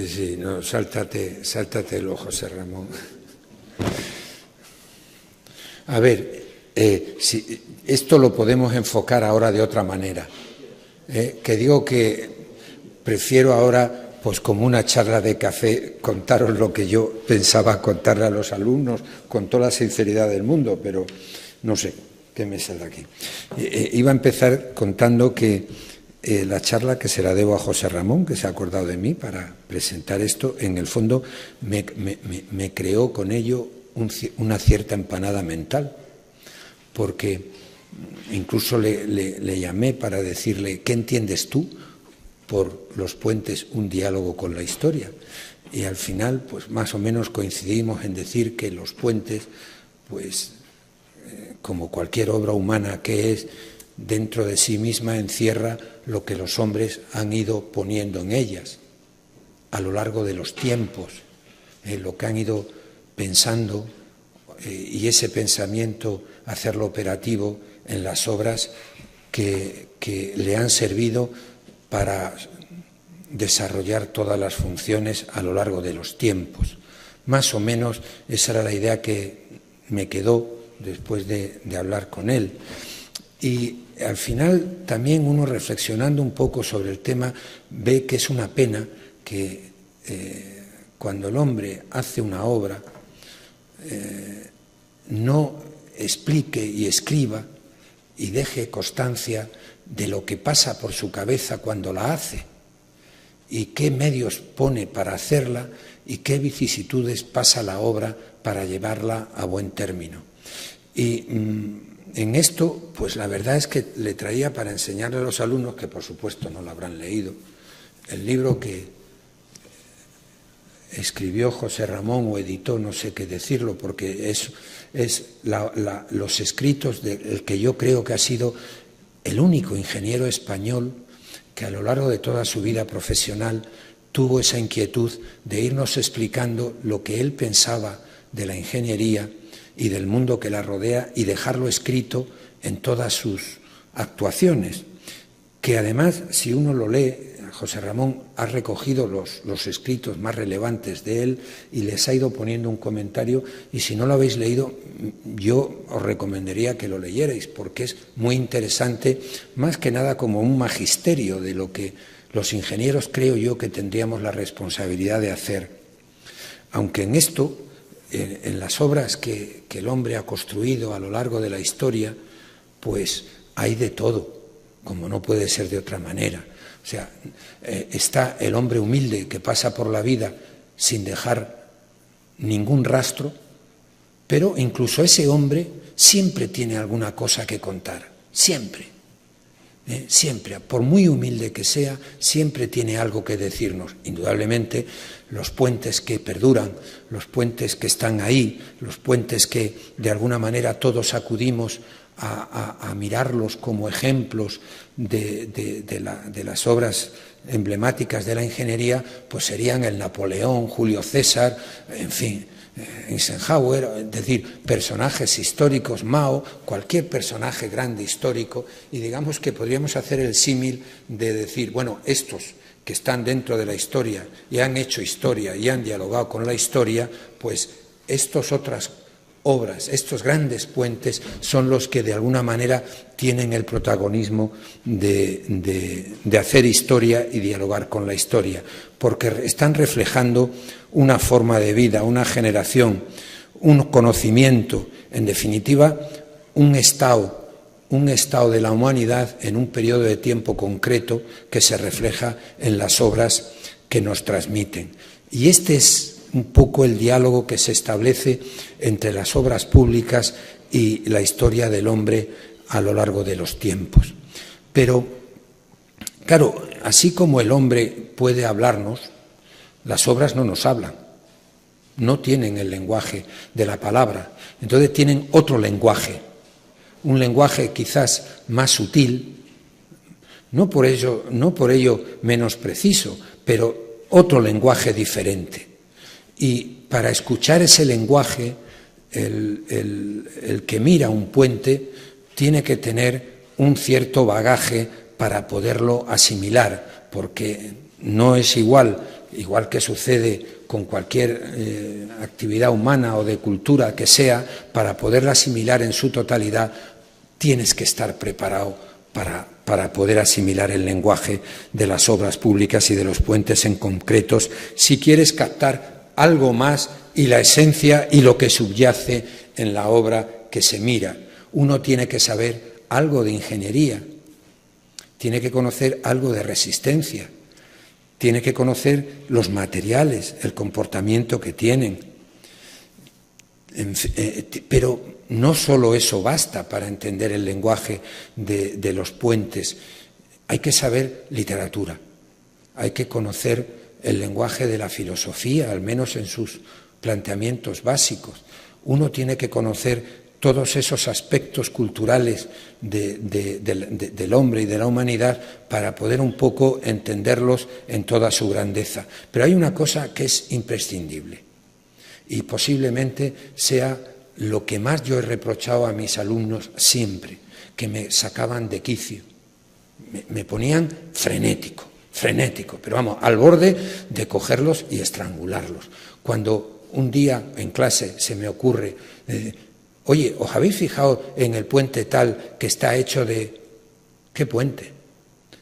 Sí, no, sáltatelo, José Ramón. A ver, esto lo podemos enfocar ahora de otra manera. Que digo que prefiero ahora, pues como una charla de café, contaros lo que yo pensaba contarle a los alumnos con toda la sinceridad del mundo, pero no sé qué me sale aquí. Iba a empezar contando que la charla, que se la debo a José Ramón, que se ha acordado de mí para presentar esto, en el fondo me creó con ello una cierta empanada mental, porque incluso le llamé para decirle: ¿qué entiendes tú por los puentes? Un diálogo con la historia. Y al final, pues más o menos coincidimos en decir que los puentes, pues como cualquier obra humana que es, dentro de sí misma encierra lo que los hombres han ido poniendo en ellas a lo largo de los tiempos, lo que han ido pensando, y ese pensamiento hacerlo operativo en las obras que le han servido para desarrollar todas las funciones a lo largo de los tiempos. Más o menos esa era la idea que me quedó después de hablar con él. Y al final también uno, reflexionando un poco sobre el tema, ve que es una pena que cuando el hombre hace una obra no explique y escriba y deje constancia de lo que pasa por su cabeza cuando la hace, y qué medios pone para hacerla y qué vicisitudes pasa la obra para llevarla a buen término. Y en esto, pues la verdad es que le traía para enseñarle a los alumnos, que por supuesto no lo habrán leído, el libro que escribió José Ramón, o editó, no sé qué decirlo, porque es los escritos del que yo creo que ha sido el único ingeniero español que a lo largo de toda su vida profesional tuvo esa inquietud de irnos explicando lo que él pensaba de la ingeniería y del mundo que la rodea, y dejarlo escrito en todas sus actuaciones, que además, si uno lo lee, José Ramón ha recogido los escritos más relevantes de él y les ha ido poniendo un comentario, y si no lo habéis leído, yo os recomendaría que lo leyerais, porque es muy interesante, más que nada como un magisterio de lo que los ingenieros creo yo que tendríamos la responsabilidad de hacer. Aunque en esto, en las obras que el hombre ha construido a lo largo de la historia, pues hay de todo, como no puede ser de otra manera. O sea, está el hombre humilde que pasa por la vida sin dejar ningún rastro, pero incluso ese hombre siempre tiene alguna cosa que contar, siempre, siempre, por muy humilde que sea, siempre tiene algo que decirnos. Indudablemente, los puentes que perduran, los puentes que están ahí, los puentes que de alguna manera todos acudimos a mirarlos como ejemplos de las obras emblemáticas de la ingeniería, pues serían el Napoleón, Julio César, en fin, Eisenhower, es decir, personajes históricos, Mao, cualquier personaje grande histórico, y digamos que podríamos hacer el símil de decir, bueno, estos que están dentro de la historia y han hecho historia y han dialogado con la historia, pues estas otras obras, estos grandes puentes, son los que de alguna manera tienen el protagonismo de hacer historia y dialogar con la historia, porque están reflejando una forma de vida, una generación, un conocimiento, en definitiva, un estado de la humanidad en un periodo de tiempo concreto que se refleja en las obras que nos transmiten. Y este es un poco el diálogo que se establece entre las obras públicas y la historia del hombre a lo largo de los tiempos. Pero, claro, así como el hombre puede hablarnos, las obras no nos hablan, no tienen el lenguaje de la palabra, entonces tienen otro lenguaje, un lenguaje quizás más sutil, no por ello menos preciso, pero otro lenguaje diferente. Y para escuchar ese lenguaje, el que mira un puente tiene que tener un cierto bagaje para poderlo asimilar, porque no es igual igual que sucede con cualquier actividad humana o de cultura que sea, para poderla asimilar en su totalidad, tienes que estar preparado para poder asimilar el lenguaje de las obras públicas y de los puentes en concretos, si quieres captar algo más y la esencia y lo que subyace en la obra que se mira. Uno tiene que saber algo de ingeniería, tiene que conocer algo de resistencia, tiene que conocer los materiales, el comportamiento que tienen. Pero no solo eso basta para entender el lenguaje de los puentes. Hay que saber literatura, hay que conocer el lenguaje de la filosofía, al menos en sus planteamientos básicos. Uno tiene que conocer todos esos aspectos culturales del hombre y de la humanidad para poder un poco entenderlos en toda su grandeza. Pero hay una cosa que es imprescindible y posiblemente sea lo que más yo he reprochado a mis alumnos siempre, que me sacaban de quicio, me ponían frenético, pero vamos, al borde de cogerlos y estrangularlos. Cuando un día en clase se me ocurre, oye, ¿os habéis fijado en el puente tal que está hecho de... ¿Qué puente?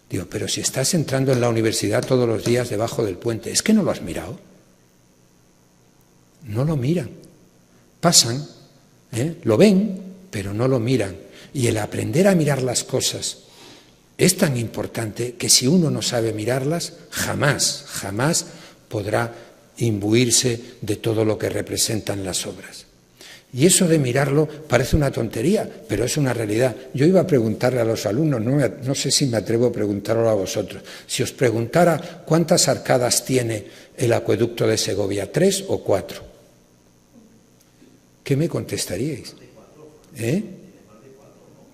Digo, pero si estás entrando en la universidad todos los días debajo del puente, ¿es que no lo has mirado? No lo miran, pasan, lo ven, pero no lo miran. Y el aprender a mirar las cosas es tan importante que si uno no sabe mirarlas, jamás podrá imbuirse de todo lo que representan las obras. Y eso de mirarlo parece una tontería, pero es una realidad. Yo iba a preguntarle a los alumnos, no sé si me atrevo a preguntarlo a vosotros, si os preguntara cuántas arcadas tiene el acueducto de Segovia, 3 o 4, ¿qué me contestaríais?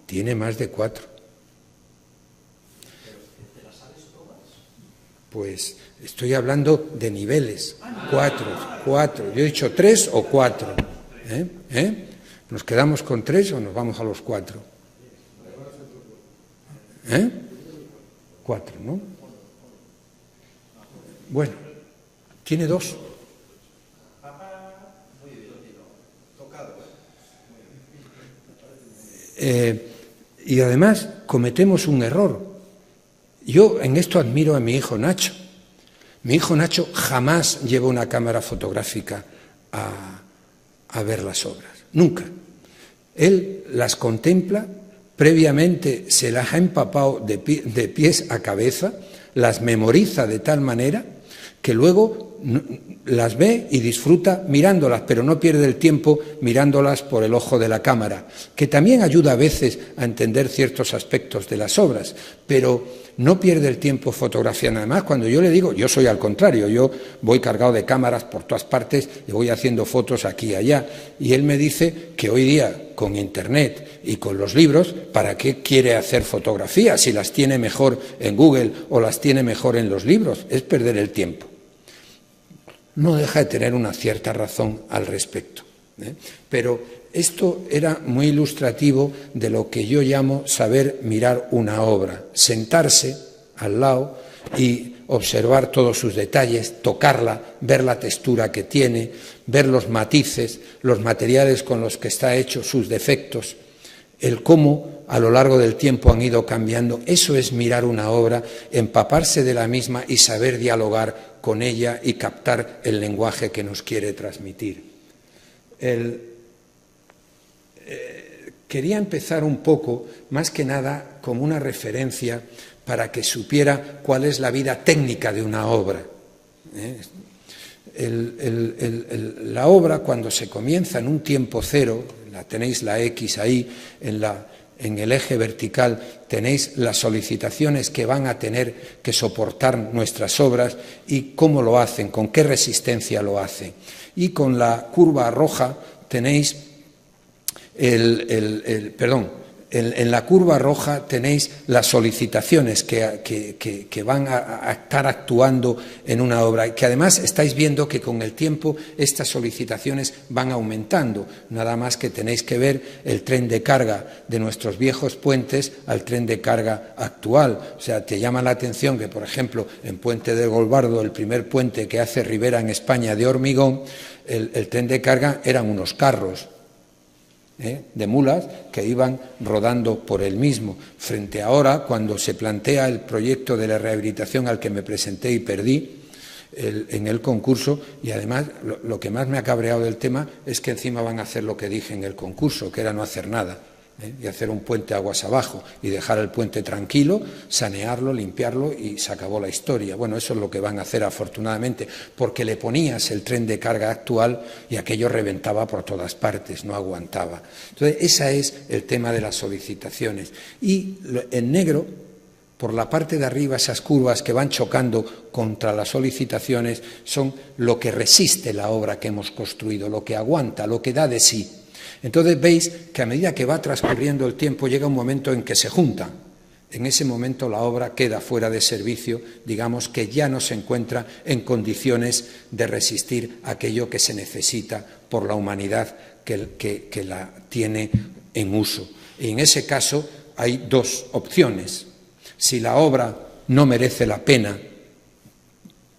Tiene más de 4. Pues estoy hablando de niveles, 4. Yo he dicho 3 o 4. ¿Nos quedamos con 3 o nos vamos a los 4? 4, ¿no? Bueno, tiene 2. Y además cometemos un error. Yo en esto admiro a mi hijo Nacho. Mi hijo Nacho jamás lleva una cámara fotográfica a ver las obras, nunca. Él las contempla, previamente se las ha empapado de pies a cabeza, las memoriza de tal manera que luego las ve y disfruta mirándolas, pero no pierde el tiempo mirándolas por el ojo de la cámara, que también ayuda a veces a entender ciertos aspectos de las obras, pero no pierde el tiempo fotografiando. Además, cuando yo le digo, yo soy al contrario, yo voy cargado de cámaras por todas partes y voy haciendo fotos aquí y allá, y él me dice que hoy día con Internet y con los libros, ¿para qué quiere hacer fotografías si las tiene mejor en Google o las tiene mejor en los libros? Es perder el tiempo. No deja de tener una cierta razón al respecto, pero esto era muy ilustrativo de lo que yo llamo saber mirar una obra, sentarse al lado y observar todos sus detalles, tocarla, ver la textura que tiene, ver los matices, los materiales con los que está hecho, sus defectos, el cómo a lo largo del tiempo han ido cambiando. Eso es mirar una obra, empaparse de la misma y saber dialogar con ella y captar el lenguaje que nos quiere transmitir. Quería empezar un poco, más que nada, como una referencia para que supiera cuál es la vida técnica de una obra. La obra, cuando se comienza en un tiempo cero, la tenéis la X ahí, en el eje vertical tenéis las solicitaciones que van a tener que soportar nuestras obras y cómo lo hacen, con qué resistencia lo hacen. Y con la curva roja tenéis en la curva roja tenéis las solicitaciones que van a estar actuando en una obra, que además estáis viendo que con el tiempo estas solicitaciones van aumentando, nada más que tenéis que ver el tren de carga de nuestros viejos puentes al tren de carga actual. O sea, te llama la atención que, por ejemplo, en Puente del Golbardo, el primer puente que hace Rivera en España de hormigón, el tren de carga eran unos carros de mulas que iban rodando por el mismo. Frente a ahora, cuando se plantea el proyecto de la rehabilitación al que me presenté y perdí en el concurso, y además lo que más me ha cabreado del tema es que encima van a hacer lo que dije en el concurso, que era no hacer nada, y hacer un puente aguas abajo y dejar el puente tranquilo, sanearlo, limpiarlo y se acabó la historia. Bueno, eso es lo que van a hacer afortunadamente, porque le ponías el tren de carga actual y aquello reventaba por todas partes, no aguantaba. Entonces, ese es el tema de las solicitaciones. Y en negro, por la parte de arriba, esas curvas que van chocando contra las solicitaciones son lo que resiste la obra que hemos construido, lo que aguanta, lo que da de sí. Entonces veis que a medida que va transcurriendo el tiempo llega un momento en que se juntan. En ese momento la obra queda fuera de servicio, digamos que ya no se encuentra en condiciones de resistir aquello que se necesita por la humanidad que la tiene en uso. Y en ese caso hay dos opciones. Si la obra no merece la pena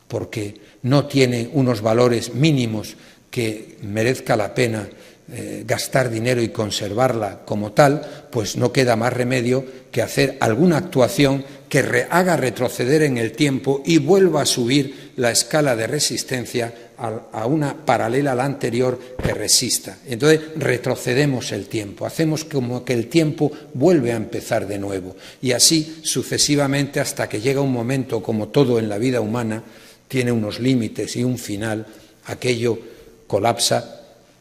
porque no tiene unos valores mínimos que merezca la pena gastar dinero y conservarla como tal, pues no queda más remedio que hacer alguna actuación que haga retroceder en el tiempo y vuelva a subir la escala de resistencia a una paralela a la anterior que resista. Entonces retrocedemos el tiempo, hacemos como que el tiempo vuelve a empezar de nuevo y así sucesivamente hasta que llega un momento, como todo en la vida humana, tiene unos límites y un final, aquello colapsa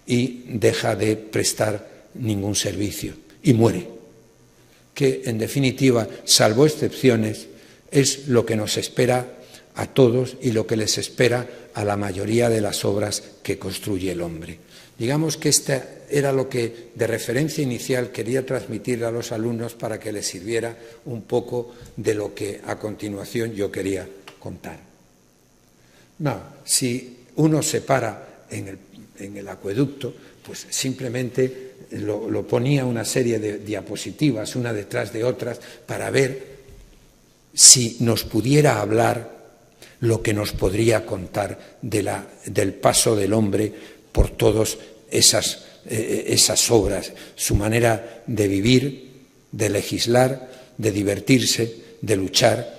y deja de prestar ningún servicio y muere, que en definitiva, salvo excepciones, es lo que nos espera a todos y lo que les espera a la mayoría de las obras que construye el hombre. Digamos que este era lo que de referencia inicial quería transmitir a los alumnos para que les sirviera un poco de lo que a continuación yo quería contar. No, si uno se para en el acueducto, pues simplemente lo ponía una serie de diapositivas, una detrás de otras, para ver si nos pudiera hablar lo que nos podría contar del paso del hombre por todas esas obras, su manera de vivir, de legislar, de divertirse, de luchar,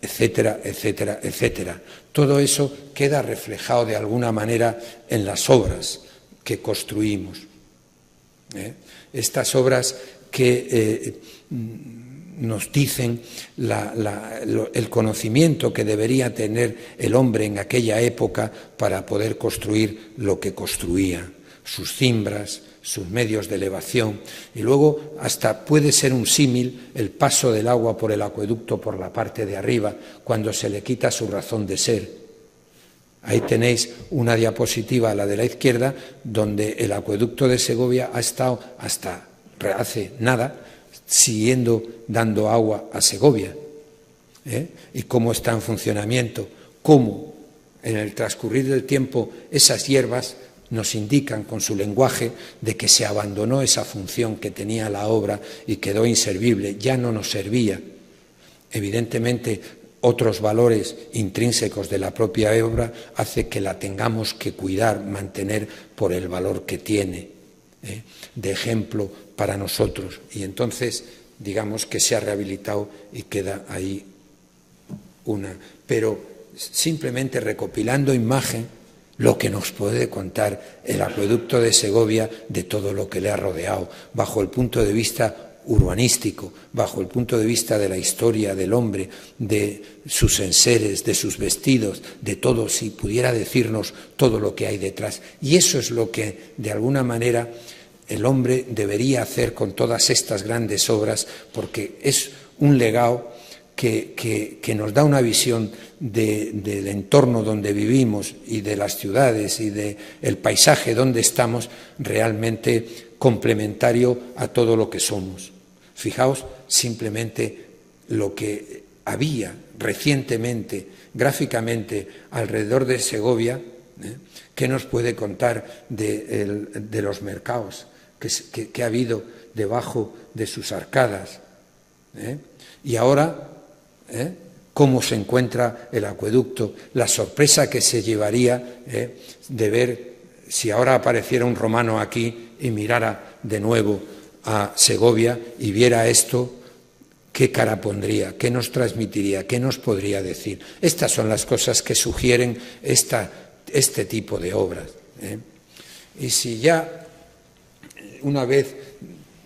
etcétera, etcétera, etcétera. Todo eso queda reflejado de alguna manera en las obras que construimos. Estas obras que nos dicen el conocimiento que debería tener el hombre en aquella época para poder construir lo que construía, sus cimbras, sus medios de elevación, y luego hasta puede ser un símil el paso del agua por el acueducto por la parte de arriba, cuando se le quita su razón de ser. Ahí tenéis una diapositiva a la de la izquierda, donde el acueducto de Segovia ha estado hasta hace nada siguiendo dando agua a Segovia, y cómo está en funcionamiento, cómo en el transcurrir del tiempo esas hierbas nos indican con su lenguaje de que se abandonó esa función que tenía la obra y quedó inservible, ya no nos servía. Evidentemente, otros valores intrínsecos de la propia obra hace que la tengamos que cuidar, mantener por el valor que tiene, de ejemplo para nosotros. Y entonces, digamos que se ha rehabilitado y queda ahí una. Pero simplemente recopilando imagen, lo que nos puede contar el acueducto de Segovia de todo lo que le ha rodeado, bajo el punto de vista urbanístico, bajo el punto de vista de la historia del hombre, de sus enseres, de sus vestidos, de todo, si pudiera decirnos todo lo que hay detrás. Y eso es lo que, de alguna manera, el hombre debería hacer con todas estas grandes obras, porque es un legado que nos da una visión del entorno donde vivimos y de las ciudades y del paisaje donde estamos realmente complementario a todo lo que somos. Fijaos simplemente lo que había recientemente, gráficamente, alrededor de Segovia. ¿Qué nos puede contar de los mercados que ha habido debajo de sus arcadas? Y ahora, cómo se encuentra el acueducto, la sorpresa que se llevaría de ver si ahora apareciera un romano aquí y mirara de nuevo a Segovia y viera esto, ¿qué cara pondría? ¿Qué nos transmitiría? ¿Qué nos podría decir? Estas son las cosas que sugieren este tipo de obras. Y si ya, una vez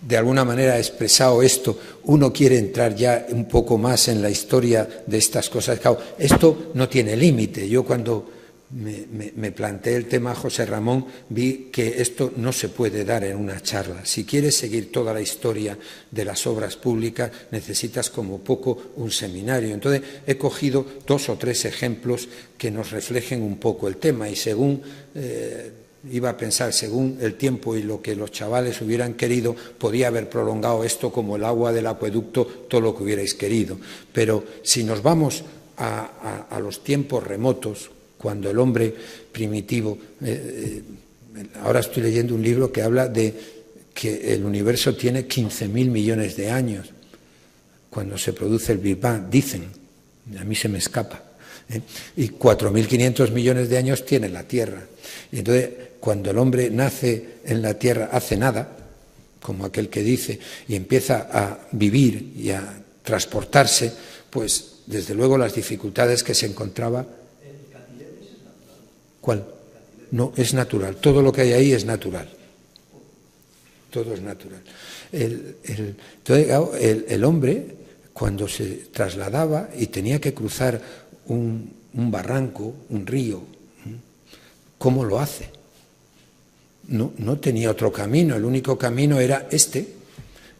de alguna manera expresado esto, uno quiere entrar ya un poco más en la historia de estas cosas, claro, esto no tiene límite. Yo cuando me planteé el tema José Ramón, vi que esto no se puede dar en una charla. Si quieres seguir toda la historia de las obras públicas, necesitas como poco un seminario. Entonces he cogido 2 o 3 ejemplos que nos reflejen un poco el tema, y según iba a pensar, según el tiempo y lo que los chavales hubieran querido, podía haber prolongado esto como el agua del acueducto, todo lo que hubierais querido. Pero si nos vamos a los tiempos remotos, cuando el hombre primitivo, ahora estoy leyendo un libro que habla de que el universo tiene 15.000 millones de años, cuando se produce el Big Bang, dicen, a mí se me escapa, y 4.500 millones de años tiene la Tierra. Y entonces, cuando el hombre nace en la Tierra, hace nada, como aquel que dice, y empieza a vivir y a transportarse, pues desde luego las dificultades que se encontraba. ¿Cuál? No, es natural. Todo lo que hay ahí es natural. Todo es natural. El hombre, cuando se trasladaba y tenía que cruzar un barranco, un río, ¿cómo lo hace? No tenía otro camino. El único camino era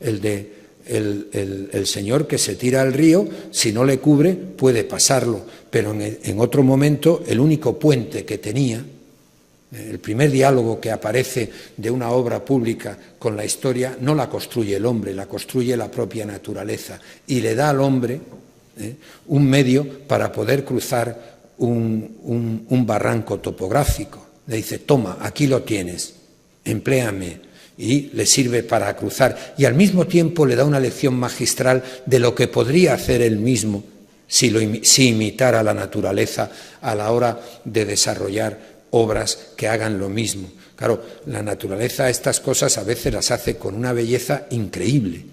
el de el señor que se tira al río, si no le cubre, puede pasarlo, pero en otro momento el único puente que tenía, el primer diálogo que aparece de una obra pública con la historia, no la construye el hombre, la construye la propia naturaleza, y le da al hombre un medio para poder cruzar un barranco topográfico. Le dice, toma, aquí lo tienes, empléame, y le sirve para cruzar, y al mismo tiempo le da una lección magistral de lo que podría hacer él mismo si imitara la naturaleza a la hora de desarrollar obras que hagan lo mismo. Claro, la naturaleza estas cosas a veces las hace con una belleza increíble,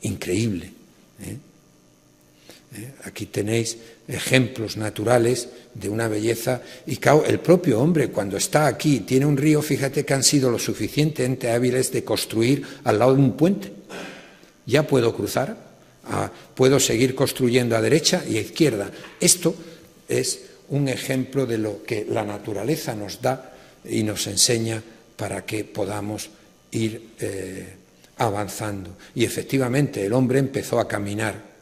increíble. Aquí tenéis ejemplos naturales de una belleza, y claro, el propio hombre cuando está aquí, tiene un río, fíjate que han sido lo suficientemente hábiles de construir al lado de un puente. Ya puedo cruzar, puedo seguir construyendo a derecha y a izquierda. Esto es un ejemplo de lo que la naturaleza nos da y nos enseña para que podamos ir avanzando. Y efectivamente el hombre empezó a caminar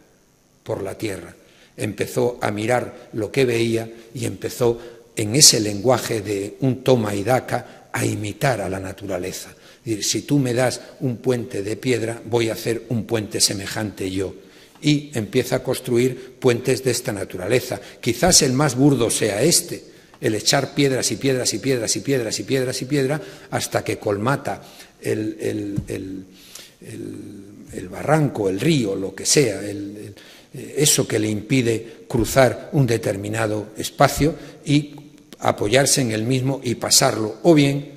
por la tierra, empezó a mirar lo que veía y empezó en ese lenguaje de un toma y daca a imitar a la naturaleza. Es decir, si tú me das un puente de piedra, voy a hacer un puente semejante yo. Y empieza a construir puentes de esta naturaleza. Quizás el más burdo sea el echar piedras y piedras y piedras y piedras y piedras y piedras hasta que colmata el barranco, el río, lo que sea, eso que le impide cruzar un determinado espacio y apoyarse en el mismo y pasarlo, o bien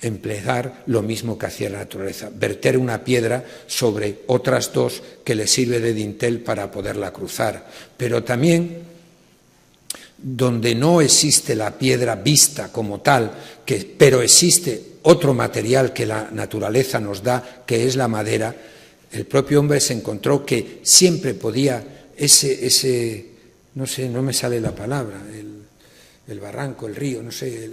emplear lo mismo que hacía la naturaleza, verter una piedra sobre otras 2 que le sirve de dintel para poderla cruzar. Pero también, donde no existe la piedra vista como tal, pero existe otro material que la naturaleza nos da, que es la madera, el propio hombre se encontró que siempre podía no sé, no me sale la palabra, el barranco, el río, no sé,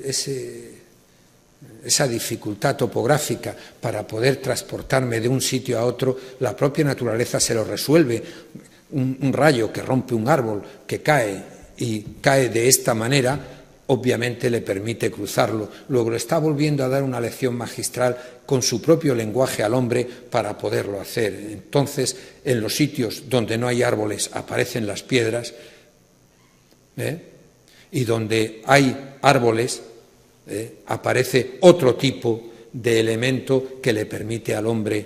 esa dificultad topográfica para poder transportarme de un sitio a otro, la propia naturaleza se lo resuelve. Un rayo que rompe un árbol, que cae y cae de esta manera, obviamente le permite cruzarlo. Luego le está volviendo a dar una lección magistral con su propio lenguaje al hombre para poderlo hacer. Entonces, en los sitios donde no hay árboles aparecen las piedras, y donde hay árboles aparece otro tipo de elemento que le permite al hombre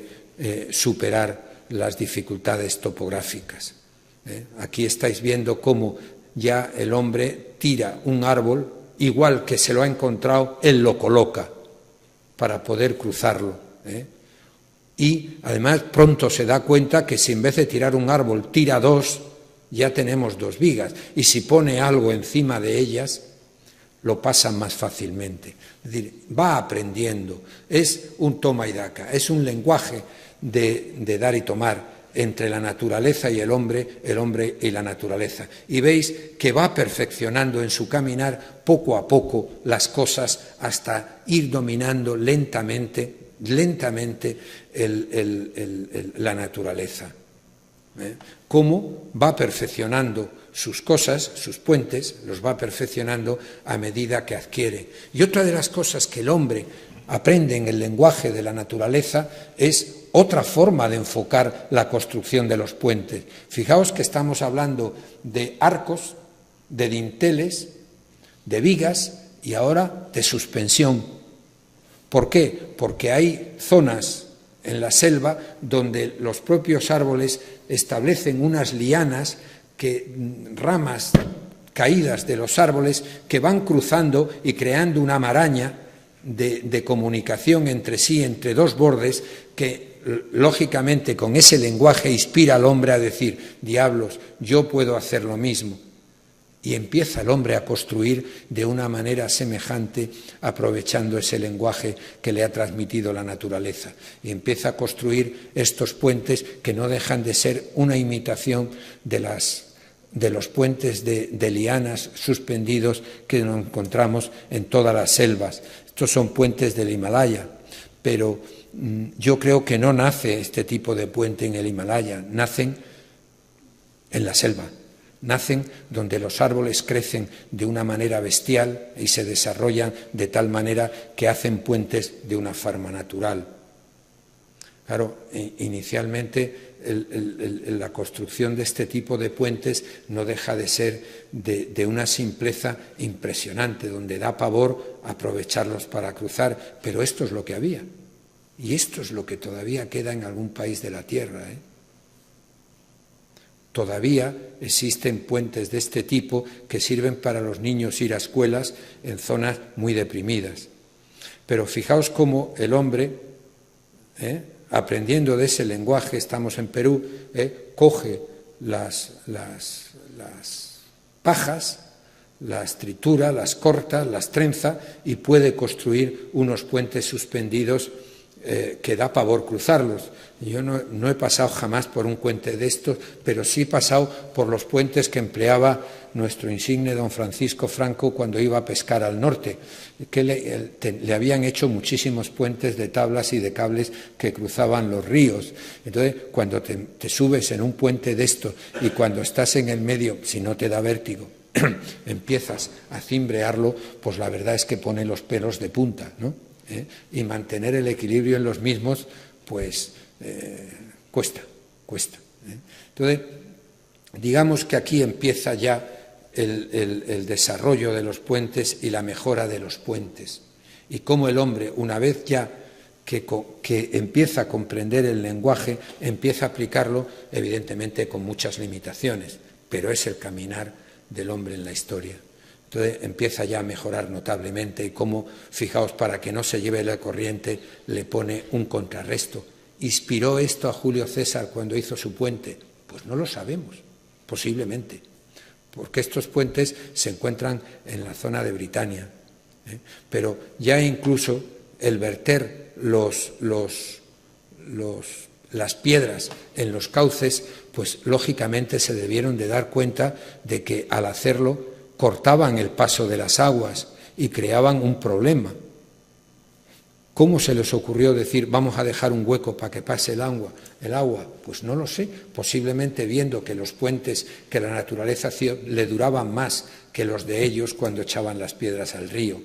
superar las dificultades topográficas. Aquí estáis viendo cómo ya el hombre tira un árbol, igual que se lo ha encontrado, él lo coloca para poder cruzarlo. Y además pronto se da cuenta que si en vez de tirar un árbol tira dos, ya tenemos dos vigas. Y si pone algo encima de ellas, lo pasa más fácilmente. Es decir, va aprendiendo. Es un toma y daca, es un lenguaje de dar y tomar entre la naturaleza y el hombre y la naturaleza. Y veis que va perfeccionando en su caminar poco a poco las cosas hasta ir dominando lentamente la naturaleza. Cómo va perfeccionando sus cosas, sus puentes, los va perfeccionando a medida que adquiere. Y otra de las cosas que el hombre aprende en el lenguaje de la naturaleza es otra forma de enfocar la construcción de los puentes. Fijaos que estamos hablando de arcos, de dinteles, de vigas y ahora de suspensión. ¿Por qué? Porque hay zonas en la selva donde los propios árboles establecen unas lianas, ramas caídas de los árboles que van cruzando y creando una maraña de comunicación entre sí, entre dos bordes, que lógicamente con ese lenguaje inspira al hombre a decir, diablos, yo puedo hacer lo mismo. Y empieza el hombre a construir de una manera semejante, aprovechando ese lenguaje que le ha transmitido la naturaleza. Y empieza a construir estos puentes que no dejan de ser una imitación de los puentes de lianas suspendidos que nos encontramos en todas las selvas. Estos son puentes del Himalaya, pero yo creo que no nace este tipo de puente en el Himalaya, nacen en la selva. Nacen donde los árboles crecen de una manera bestial y se desarrollan de tal manera que hacen puentes de una forma natural. Claro, inicialmente la construcción de este tipo de puentes no deja de ser de una simpleza impresionante, donde da pavor aprovecharlos para cruzar, pero esto es lo que había. Y esto es lo que todavía queda en algún país de la Tierra, Todavía existen puentes de este tipo que sirven para los niños ir a escuelas en zonas muy deprimidas. Pero fijaos cómo el hombre, aprendiendo de ese lenguaje, estamos en Perú, coge las pajas, las tritura, las corta, las trenza y puede construir unos puentes suspendidos que da pavor cruzarlos. Yo no he pasado jamás por un puente de estos, pero sí he pasado por los puentes que empleaba nuestro insigne don Francisco Franco cuando iba a pescar al norte, que le habían hecho muchísimos puentes de tablas y de cables que cruzaban los ríos. Entonces, cuando te subes en un puente de estos y cuando estás en el medio, si no te da vértigo, empiezas a cimbrearlo, pues la verdad es que pone los pelos de punta, ¿no? Y mantener el equilibrio en los mismos, pues cuesta. Entonces, digamos que aquí empieza ya el desarrollo de los puentes y la mejora de los puentes. Y cómo el hombre, una vez ya que empieza a comprender el lenguaje, empieza a aplicarlo, evidentemente con muchas limitaciones, pero es el caminar del hombre en la historia. Entonces empieza ya a mejorar notablemente y cómo, fijaos, para que no se lleve la corriente, le pone un contrarresto. ¿Inspiró esto a Julio César cuando hizo su puente? Pues no lo sabemos, posiblemente, porque estos puentes se encuentran en la zona de Britania. Pero ya incluso el verter las piedras en los cauces, pues lógicamente se debieron de dar cuenta de que al hacerlo cortaban el paso de las aguas y creaban un problema. ¿Cómo se les ocurrió decir vamos a dejar un hueco para que pase el agua? Pues no lo sé, posiblemente viendo que los puentes que la naturaleza hacía le duraban más que los de ellos cuando echaban las piedras al río.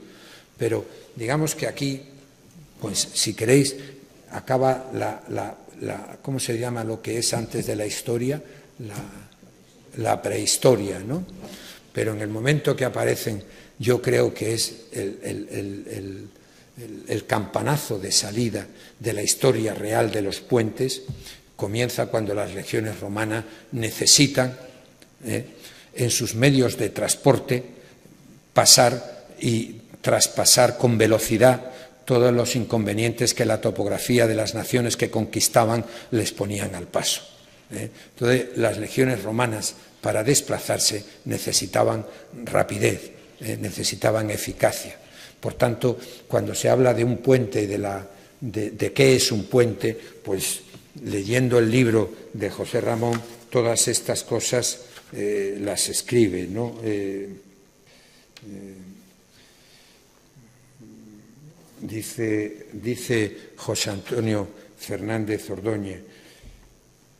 Pero digamos que aquí, pues si queréis, acaba ¿cómo se llama lo que es antes de la historia? La prehistoria, ¿no? Pero en el momento que aparecen, yo creo que es el campanazo de salida de la historia real de los puentes, comienza cuando las legiones romanas necesitan, en sus medios de transporte, pasar y traspasar con velocidad todos los inconvenientes que la topografía de las naciones que conquistaban les ponían al paso. Entonces, las legiones romanas, para desplazarse, necesitaban rapidez, necesitaban eficacia. Por tanto, cuando se habla de un puente, de qué es un puente, pues leyendo el libro de José Ramón, todas estas cosas las escribe, ¿no? Dice José Antonio Fernández Ordóñez,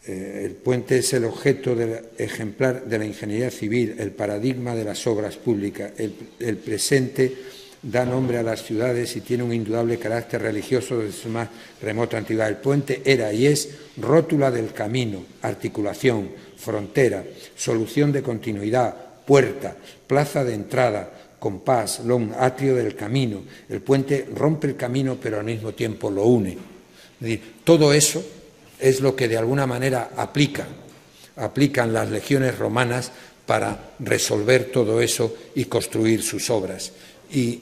el puente es el objeto ejemplar de la ingeniería civil, el paradigma de las obras públicas. El presente da nombre a las ciudades y tiene un indudable carácter religioso desde su más remota antigüedad. El puente era y es rótula del camino, articulación, frontera, solución de continuidad, puerta, plaza de entrada, compás, atrio del camino. El puente rompe el camino, pero al mismo tiempo lo une. Es decir, todo eso es lo que de alguna manera aplican las legiones romanas para resolver todo eso y construir sus obras. Y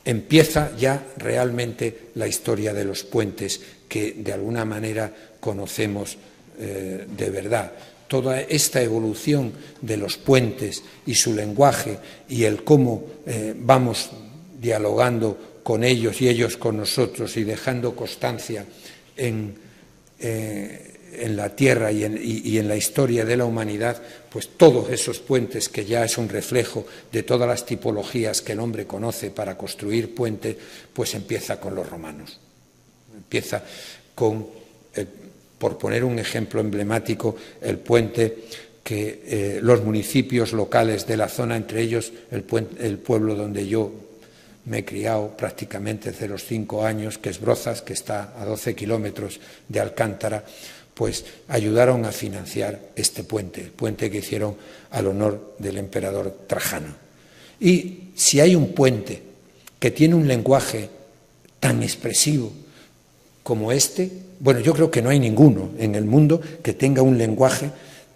empieza ya realmente la historia de los puentes que de alguna manera conocemos de verdad. Toda esta evolución de los puentes y su lenguaje y el cómo vamos dialogando con ellos y ellos con nosotros y dejando constancia en la tierra y en la historia de la humanidad, pues todos esos puentes, que ya es un reflejo de todas las tipologías que el hombre conoce para construir puentes, pues empieza con los romanos. Empieza con, por poner un ejemplo emblemático, el puente que los municipios locales de la zona, entre ellos el pueblo donde yo me he criado prácticamente desde los 5 años, que es Brozas, que está a 12 kilómetros de Alcántara, pues ayudaron a financiar este puente, el puente que hicieron al honor del emperador Trajano. Y si hay un puente que tiene un lenguaje tan expresivo como este, bueno, yo creo que no hay ninguno en el mundo que tenga un lenguaje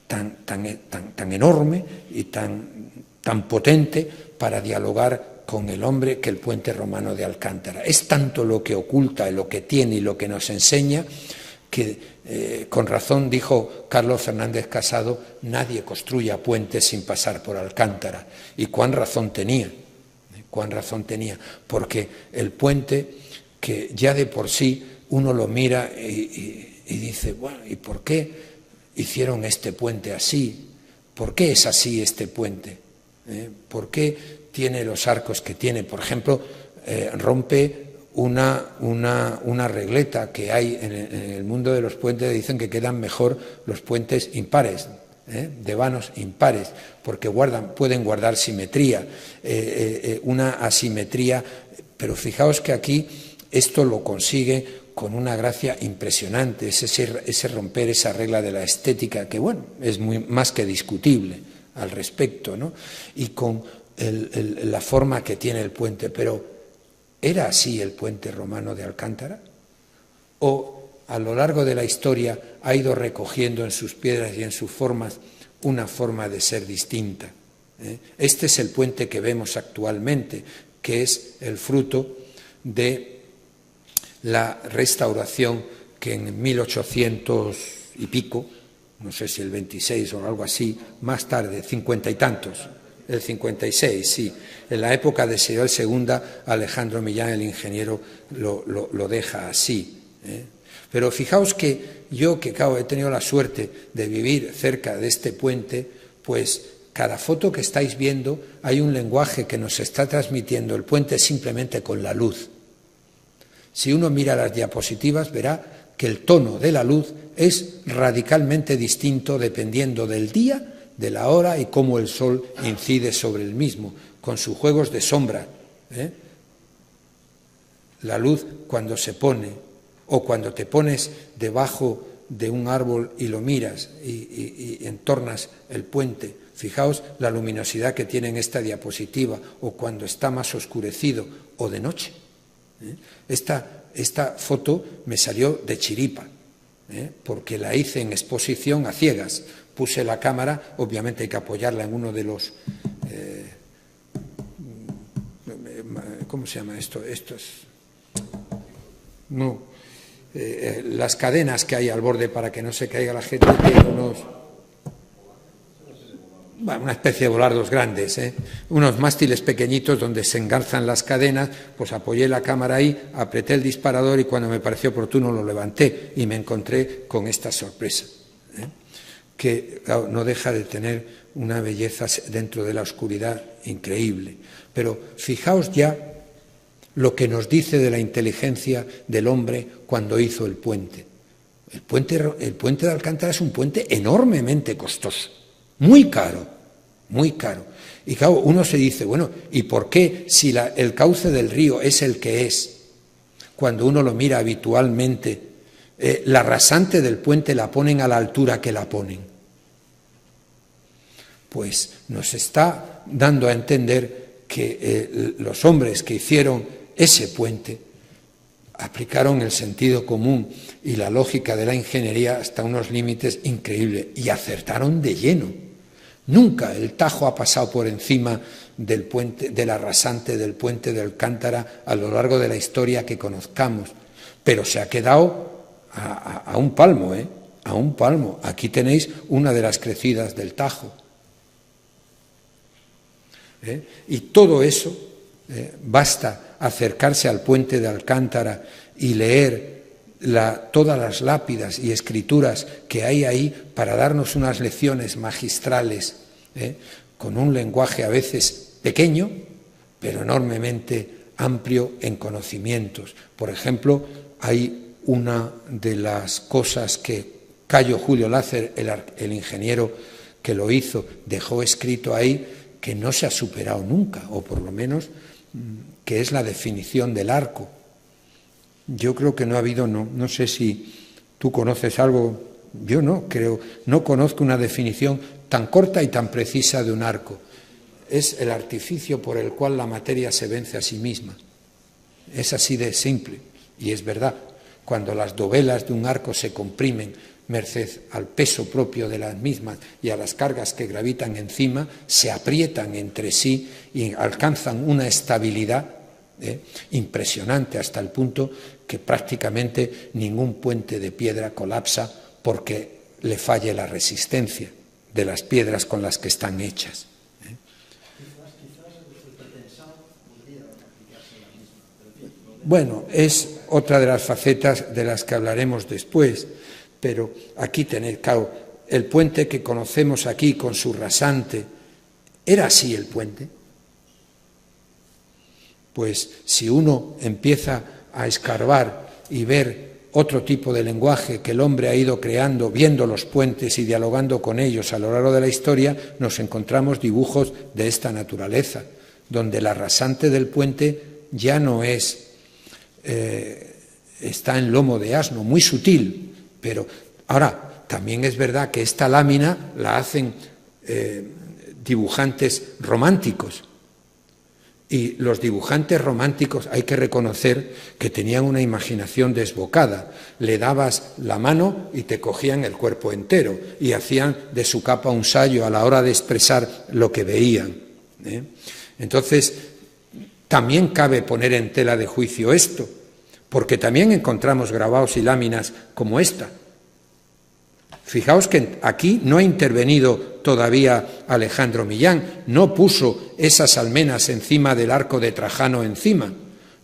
tan enorme y tan potente para dialogar con el hombre que el puente romano de Alcántara. Es tanto lo que oculta, lo que tiene y lo que nos enseña que con razón dijo Carlos Fernández Casado, nadie construya puentes sin pasar por Alcántara. Y cuán razón tenía, porque el puente, que ya de por sí uno lo mira y dice, bueno, ¿y por qué hicieron este puente así? ¿Por qué es así este puente? ¿Por qué tiene los arcos que tiene? Por ejemplo, rompe una regleta que hay en el mundo de los puentes. Dicen que quedan mejor los puentes impares, de vanos impares, porque pueden guardar simetría, una asimetría, pero fijaos que aquí esto lo consigue con una gracia impresionante, ese romper esa regla de la estética, que bueno, es más que discutible al respecto, ¿no? Y con la forma que tiene el puente. Pero ¿era así el puente romano de Alcántara? ¿O a lo largo de la historia ha ido recogiendo en sus piedras y en sus formas una forma de ser distinta? Este es el puente que vemos actualmente, que es el fruto de la restauración que en 1800 y pico, no sé si el 26 o algo así, más tarde, 50 y tantos, el 56, sí, en la época de Isabel II, Alejandro Millán, el ingeniero, lo deja así. Pero fijaos que yo, que claro, he tenido la suerte de vivir cerca de este puente, pues cada foto que estáis viendo hay un lenguaje que nos está transmitiendo el puente simplemente con la luz. Si uno mira las diapositivas, verá que el tono de la luz es radicalmente distinto dependiendo del día, de la hora y cómo el sol incide sobre el mismo, con sus juegos de sombra. La luz, cuando se pone, o cuando te pones debajo de un árbol y lo miras y entornas el puente, fijaos la luminosidad que tiene en esta diapositiva, o cuando está más oscurecido, o de noche. Esta foto me salió de chiripa, porque la hice en exposición a ciegas. Puse la cámara, obviamente hay que apoyarla en uno de los... ¿cómo se llama esto? No, las cadenas que hay al borde para que no se caiga la gente, tiene una especie de volardos grandes, unos mástiles pequeñitos donde se engarzan las cadenas. Pues apoyé la cámara ahí, apreté el disparador y cuando me pareció oportuno lo levanté y me encontré con esta sorpresa, que claro, no deja de tener una belleza dentro de la oscuridad increíble. Pero fijaos ya lo que nos dice de la inteligencia del hombre cuando hizo el puente. El puente de Alcántara es un puente enormemente costoso, muy caro, muy caro. Y claro, uno se dice, bueno, ¿y por qué si el cauce del río es el que es, cuando uno lo mira habitualmente, la rasante del puente la ponen a la altura que la ponen? Pues nos está dando a entender que los hombres que hicieron ese puente aplicaron el sentido común y la lógica de la ingeniería hasta unos límites increíbles y acertaron de lleno. Nunca el Tajo ha pasado por encima del puente, de la rasante del puente de Alcántara a lo largo de la historia que conozcamos, pero se ha quedado a un palmo, a un palmo. Aquí tenéis una de las crecidas del Tajo. Y todo eso, basta acercarse al puente de Alcántara y leer todas las lápidas y escrituras que hay ahí para darnos unas lecciones magistrales, con un lenguaje a veces pequeño, pero enormemente amplio en conocimientos. Por ejemplo, hay una de las cosas que Cayo Julio Lácer, el ingeniero que lo hizo, dejó escrito ahí, que no se ha superado nunca, o por lo menos que es la definición del arco. Yo creo que no ha habido, no sé si tú conoces algo, yo no conozco una definición tan corta y tan precisa de un arco. Es el artificio por el cual la materia se vence a sí misma. Es así de simple, y es verdad. Cuando las dovelas de un arco se comprimen merced al peso propio de las mismas y a las cargas que gravitan encima, se aprietan entre sí y alcanzan una estabilidad impresionante, hasta el punto que prácticamente ningún puente de piedra colapsa porque le falle la resistencia de las piedras con las que están hechas. Bueno, es otra de las facetas de las que hablaremos después, pero aquí tenéis, claro, el puente que conocemos aquí con su rasante, ¿era así el puente? Pues si uno empieza a escarbar y ver otro tipo de lenguaje que el hombre ha ido creando, viendo los puentes y dialogando con ellos a lo largo de la historia, nos encontramos dibujos de esta naturaleza, donde la rasante del puente ya no es, está en lomo de asno, muy sutil, pero ahora también es verdad que esta lámina la hacen dibujantes románticos. Y los dibujantes románticos hay que reconocer que tenían una imaginación desbocada. Le dabas la mano y te cogían el cuerpo entero y hacían de su capa un sayo a la hora de expresar lo que veían. Entonces, también cabe poner en tela de juicio esto, porque también encontramos grabados y láminas como esta. Fijaos que aquí no ha intervenido todavía Alejandro Millán, no puso esas almenas encima del arco de Trajano encima.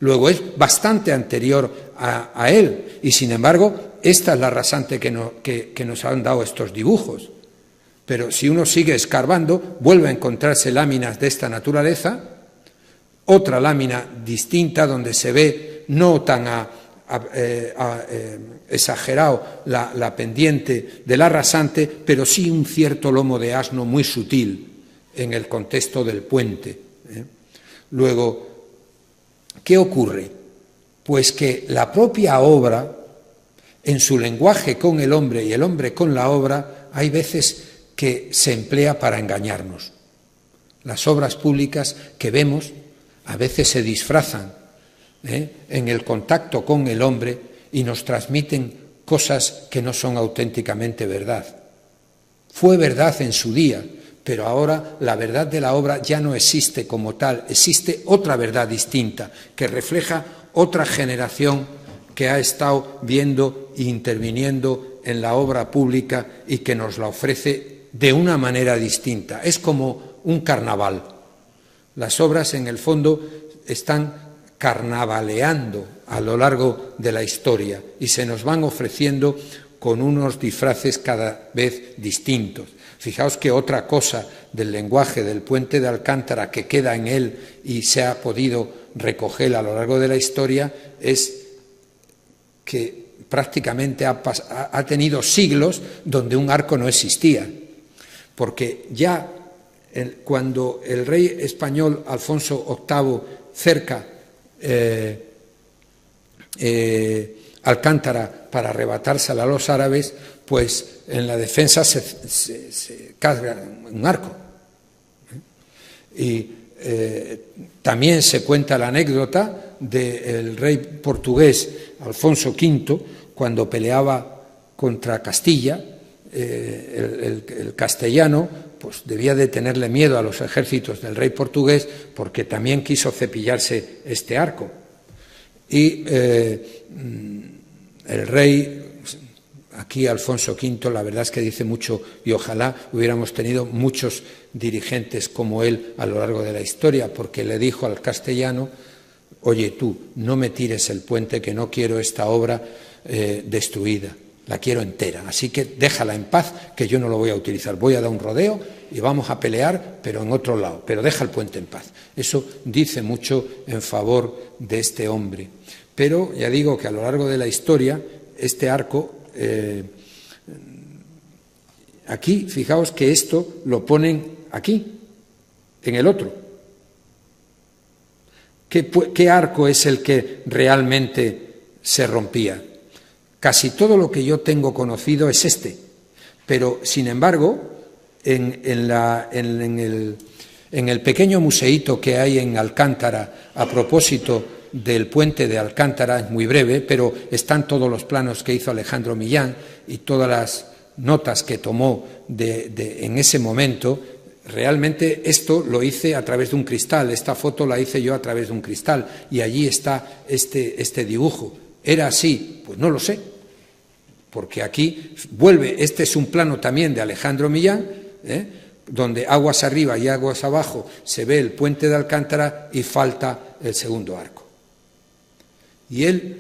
Luego es bastante anterior a él y sin embargo esta es la rasante que nos han dado estos dibujos. Pero si uno sigue escarbando, vuelve a encontrarse láminas de esta naturaleza, otra lámina distinta donde se ve no tan exagerado la pendiente de la rasante, pero sí un cierto lomo de asno muy sutil en el contexto del puente. Luego, ¿qué ocurre? Pues que la propia obra, en su lenguaje con el hombre y el hombre con la obra, hay veces que se emplea para engañarnos. Las obras públicas que vemos a veces se disfrazan en el contacto con el hombre y nos transmiten cosas que no son auténticamente verdad. Fue verdad en su día, pero ahora la verdad de la obra ya no existe como tal, existe otra verdad distinta que refleja otra generación que ha estado viendo e interviniendo en la obra pública y que nos la ofrece de una manera distinta. Es como un carnaval. Las obras, en el fondo, están carnavaleando a lo largo de la historia y se nos van ofreciendo con unos disfraces cada vez distintos. Fijaos que otra cosa del lenguaje del puente de Alcántara que queda en él y se ha podido recoger a lo largo de la historia es que prácticamente ha tenido siglos donde un arco no existía, porque ya cuando el rey español Alfonso VIII cerca Alcántara para arrebatársela a los árabes, pues en la defensa se carga un arco. Y también se cuenta la anécdota del rey portugués Alfonso V, cuando peleaba contra Castilla, el castellano pues debía de tenerle miedo a los ejércitos del rey portugués porque también quiso cepillarse este arco. Y el rey, aquí Alfonso V, la verdad es que dice mucho y ojalá hubiéramos tenido muchos dirigentes como él a lo largo de la historia, porque le dijo al castellano: oye tú, no me tires el puente, que no quiero esta obra destruida, la quiero entera, así que déjala en paz, que yo no lo voy a utilizar, voy a dar un rodeo y vamos a pelear, pero en otro lado, pero deja el puente en paz. Eso dice mucho en favor de este hombre. Pero ya digo que a lo largo de la historia, este arco, aquí, fijaos que esto lo ponen aquí, en el otro. ¿Qué arco es el que realmente se rompía? Casi todo lo que yo tengo conocido es este, pero sin embargo, en el pequeño museíto que hay en Alcántara a propósito del puente de Alcántara, es muy breve, pero están todos los planos que hizo Alejandro Millán y todas las notas que tomó en ese momento. Realmente esto lo hice a través de un cristal, esta foto la hice yo a través de un cristal y allí está este dibujo. ¿Era así? Pues no lo sé, porque aquí vuelve, este es un plano también de Alejandro Millán, donde aguas arriba y aguas abajo se ve el puente de Alcántara y falta el segundo arco. Y él,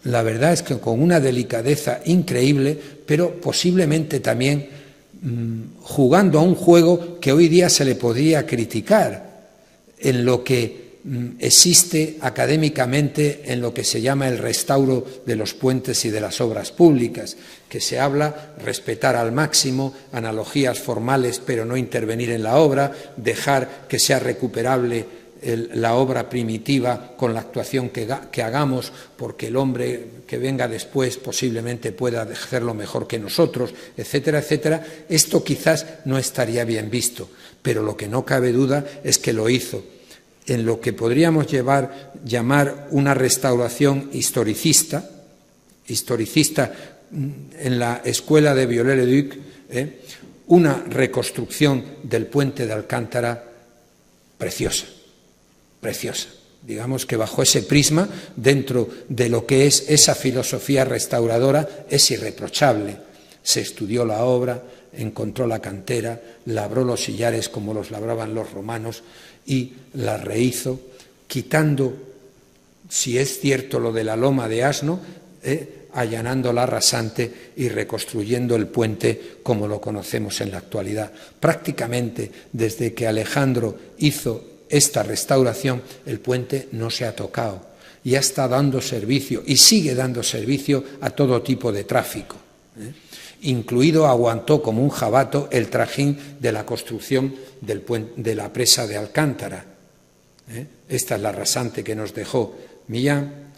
la verdad es que con una delicadeza increíble, pero posiblemente también jugando a un juego que hoy día se le podría criticar en lo que existe académicamente en lo que se llama el restauro de los puentes y de las obras públicas, que se habla respetar al máximo, analogías formales pero no intervenir en la obra, dejar que sea recuperable la obra primitiva con la actuación que hagamos, porque el hombre que venga después posiblemente pueda hacerlo mejor que nosotros, etcétera, etcétera. Esto quizás no estaría bien visto, pero lo que no cabe duda es que lo hizo en lo que podríamos llamar una restauración historicista en la escuela de Viollet-le-Duc, una reconstrucción del puente de Alcántara preciosa. Digamos que bajo ese prisma, dentro de lo que es esa filosofía restauradora, es irreprochable. Se estudió la obra, encontró la cantera, labró los sillares como los labraban los romanos y la rehizo, quitando, si es cierto lo de la loma de asno, allanando la rasante y reconstruyendo el puente como lo conocemos en la actualidad. Prácticamente desde que Alejandro hizo esta restauración, el puente no se ha tocado. y está dando servicio y sigue dando servicio a todo tipo de tráfico. Incluido aguantó como un jabato el trajín de la construcción de la presa de Alcántara. Esta es la rasante que nos dejó Millán,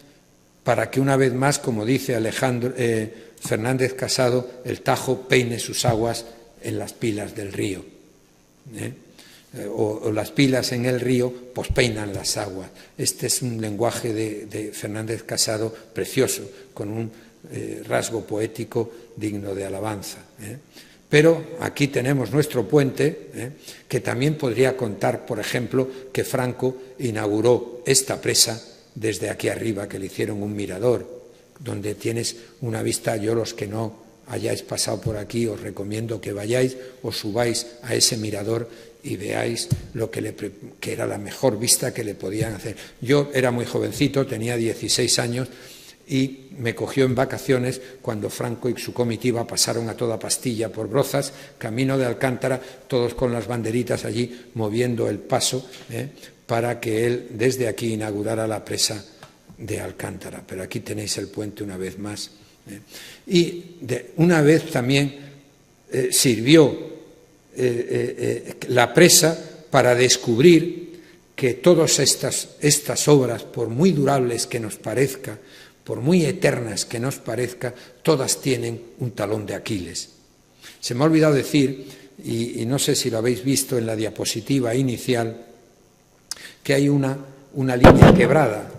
para que una vez más, como dice Alejandro Fernández Casado, el Tajo peine sus aguas en las pilas del río. O las pilas en el río pues peinan las aguas. Este es un lenguaje de Fernández Casado precioso, con un rasgo poético digno de alabanza. Pero aquí tenemos nuestro puente, que también podría contar, por ejemplo, que Franco inauguró esta presa desde aquí arriba, que le hicieron un mirador, donde tienes una vista. Yo, los que no hayáis pasado por aquí, os recomiendo que vayáis, os subáis a ese mirador y veáis lo que era la mejor vista que le podían hacer. Yo era muy jovencito, tenía 16 años, y me cogió en vacaciones cuando Franco y su comitiva pasaron a toda pastilla por Brozas, camino de Alcántara, todos con las banderitas allí moviendo el paso, para que él desde aquí inaugurara la presa de Alcántara. Pero aquí tenéis el puente una vez más. Y una vez también sirvió la presa para descubrir que todas estas obras, por muy durables que nos parezca, por muy eternas que nos parezca, todas tienen un talón de Aquiles. Se me ha olvidado decir, y no sé si lo habéis visto en la diapositiva inicial, que hay una línea quebrada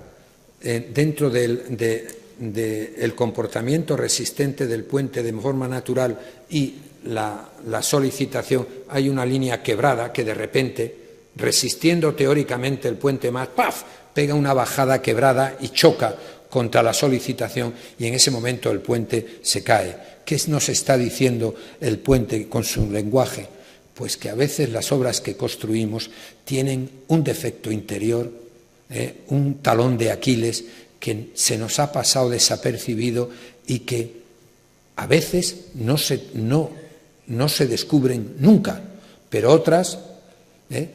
dentro del comportamiento resistente del puente de forma natural y la solicitación. Hay una línea quebrada que de repente, resistiendo teóricamente el puente más, ¡paf!, pega una bajada quebrada y choca contra la solicitación, y en ese momento el puente se cae. ¿Qué nos está diciendo el puente con su lenguaje? Pues que a veces las obras que construimos tienen un defecto interior, un talón de Aquiles que se nos ha pasado desapercibido y que a veces no se descubren nunca, pero otras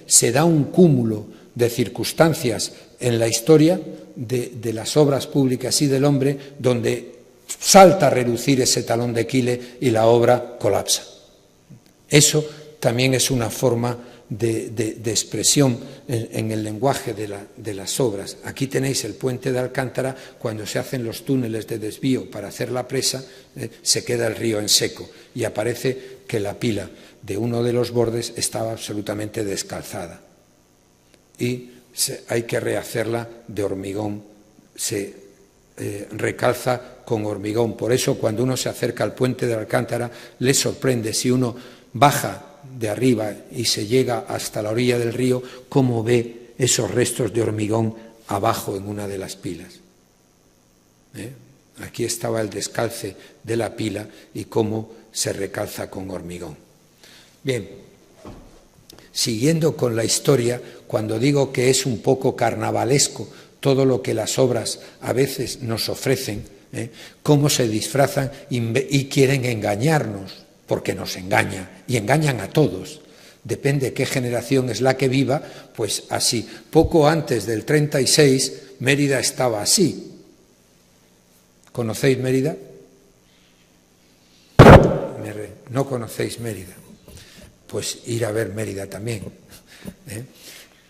se da un cúmulo de circunstancias en la historia de las obras públicas y del hombre donde salta a relucir ese talón de Aquiles y la obra colapsa. Eso también es una forma de expresión en el lenguaje de las obras. Aquí tenéis el puente de Alcántara. Cuando se hacen los túneles de desvío para hacer la presa, se queda el río en seco y aparece que la pila de uno de los bordes estaba absolutamente descalzada y hay que rehacerla de hormigón. Se recalza con hormigón. Por eso, cuando uno se acerca al puente de Alcántara, le sorprende, si uno baja de arriba y se llega hasta la orilla del río, cómo ve esos restos de hormigón abajo en una de las pilas. Aquí estaba el descalce de la pila y cómo se recalza con hormigón. Bien, siguiendo con la historia, cuando digo que es un poco carnavalesco todo lo que las obras a veces nos ofrecen, cómo se disfrazan y quieren engañarnos, porque nos engañan y engañan a todos. Depende de qué generación es la que viva, pues así. Poco antes del 36, Mérida estaba así. ¿Conocéis Mérida? ¿No conocéis Mérida? Pues ir a ver Mérida también.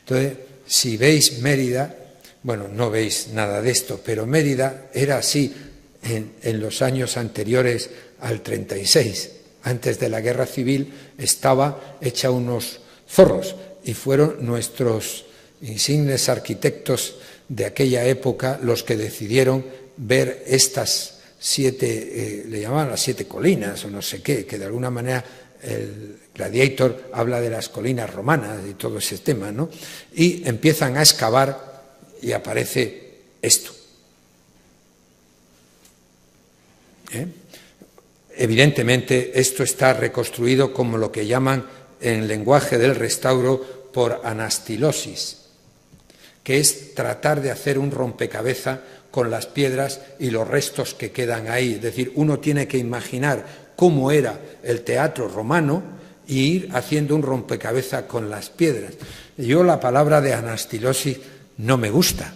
Entonces, si veis Mérida, bueno, no veis nada de esto, pero Mérida era así en los años anteriores al 36. Antes de la Guerra Civil estaba hecha unos zorros y fueron nuestros insignes arquitectos de aquella época los que decidieron ver estas 7, le llamaban las 7 colinas o no sé qué, que de alguna manera el Gladiator habla de las colinas romanas y todo ese tema, ¿no? Y empiezan a excavar y aparece esto. Evidentemente, esto está reconstruido como lo que llaman en lenguaje del restauro por anastilosis, que es tratar de hacer un rompecabezas con las piedras y los restos que quedan ahí. Es decir, uno tiene que imaginar cómo era el teatro romano e ir haciendo un rompecabezas con las piedras. Yo la palabra de anastilosis no me gusta,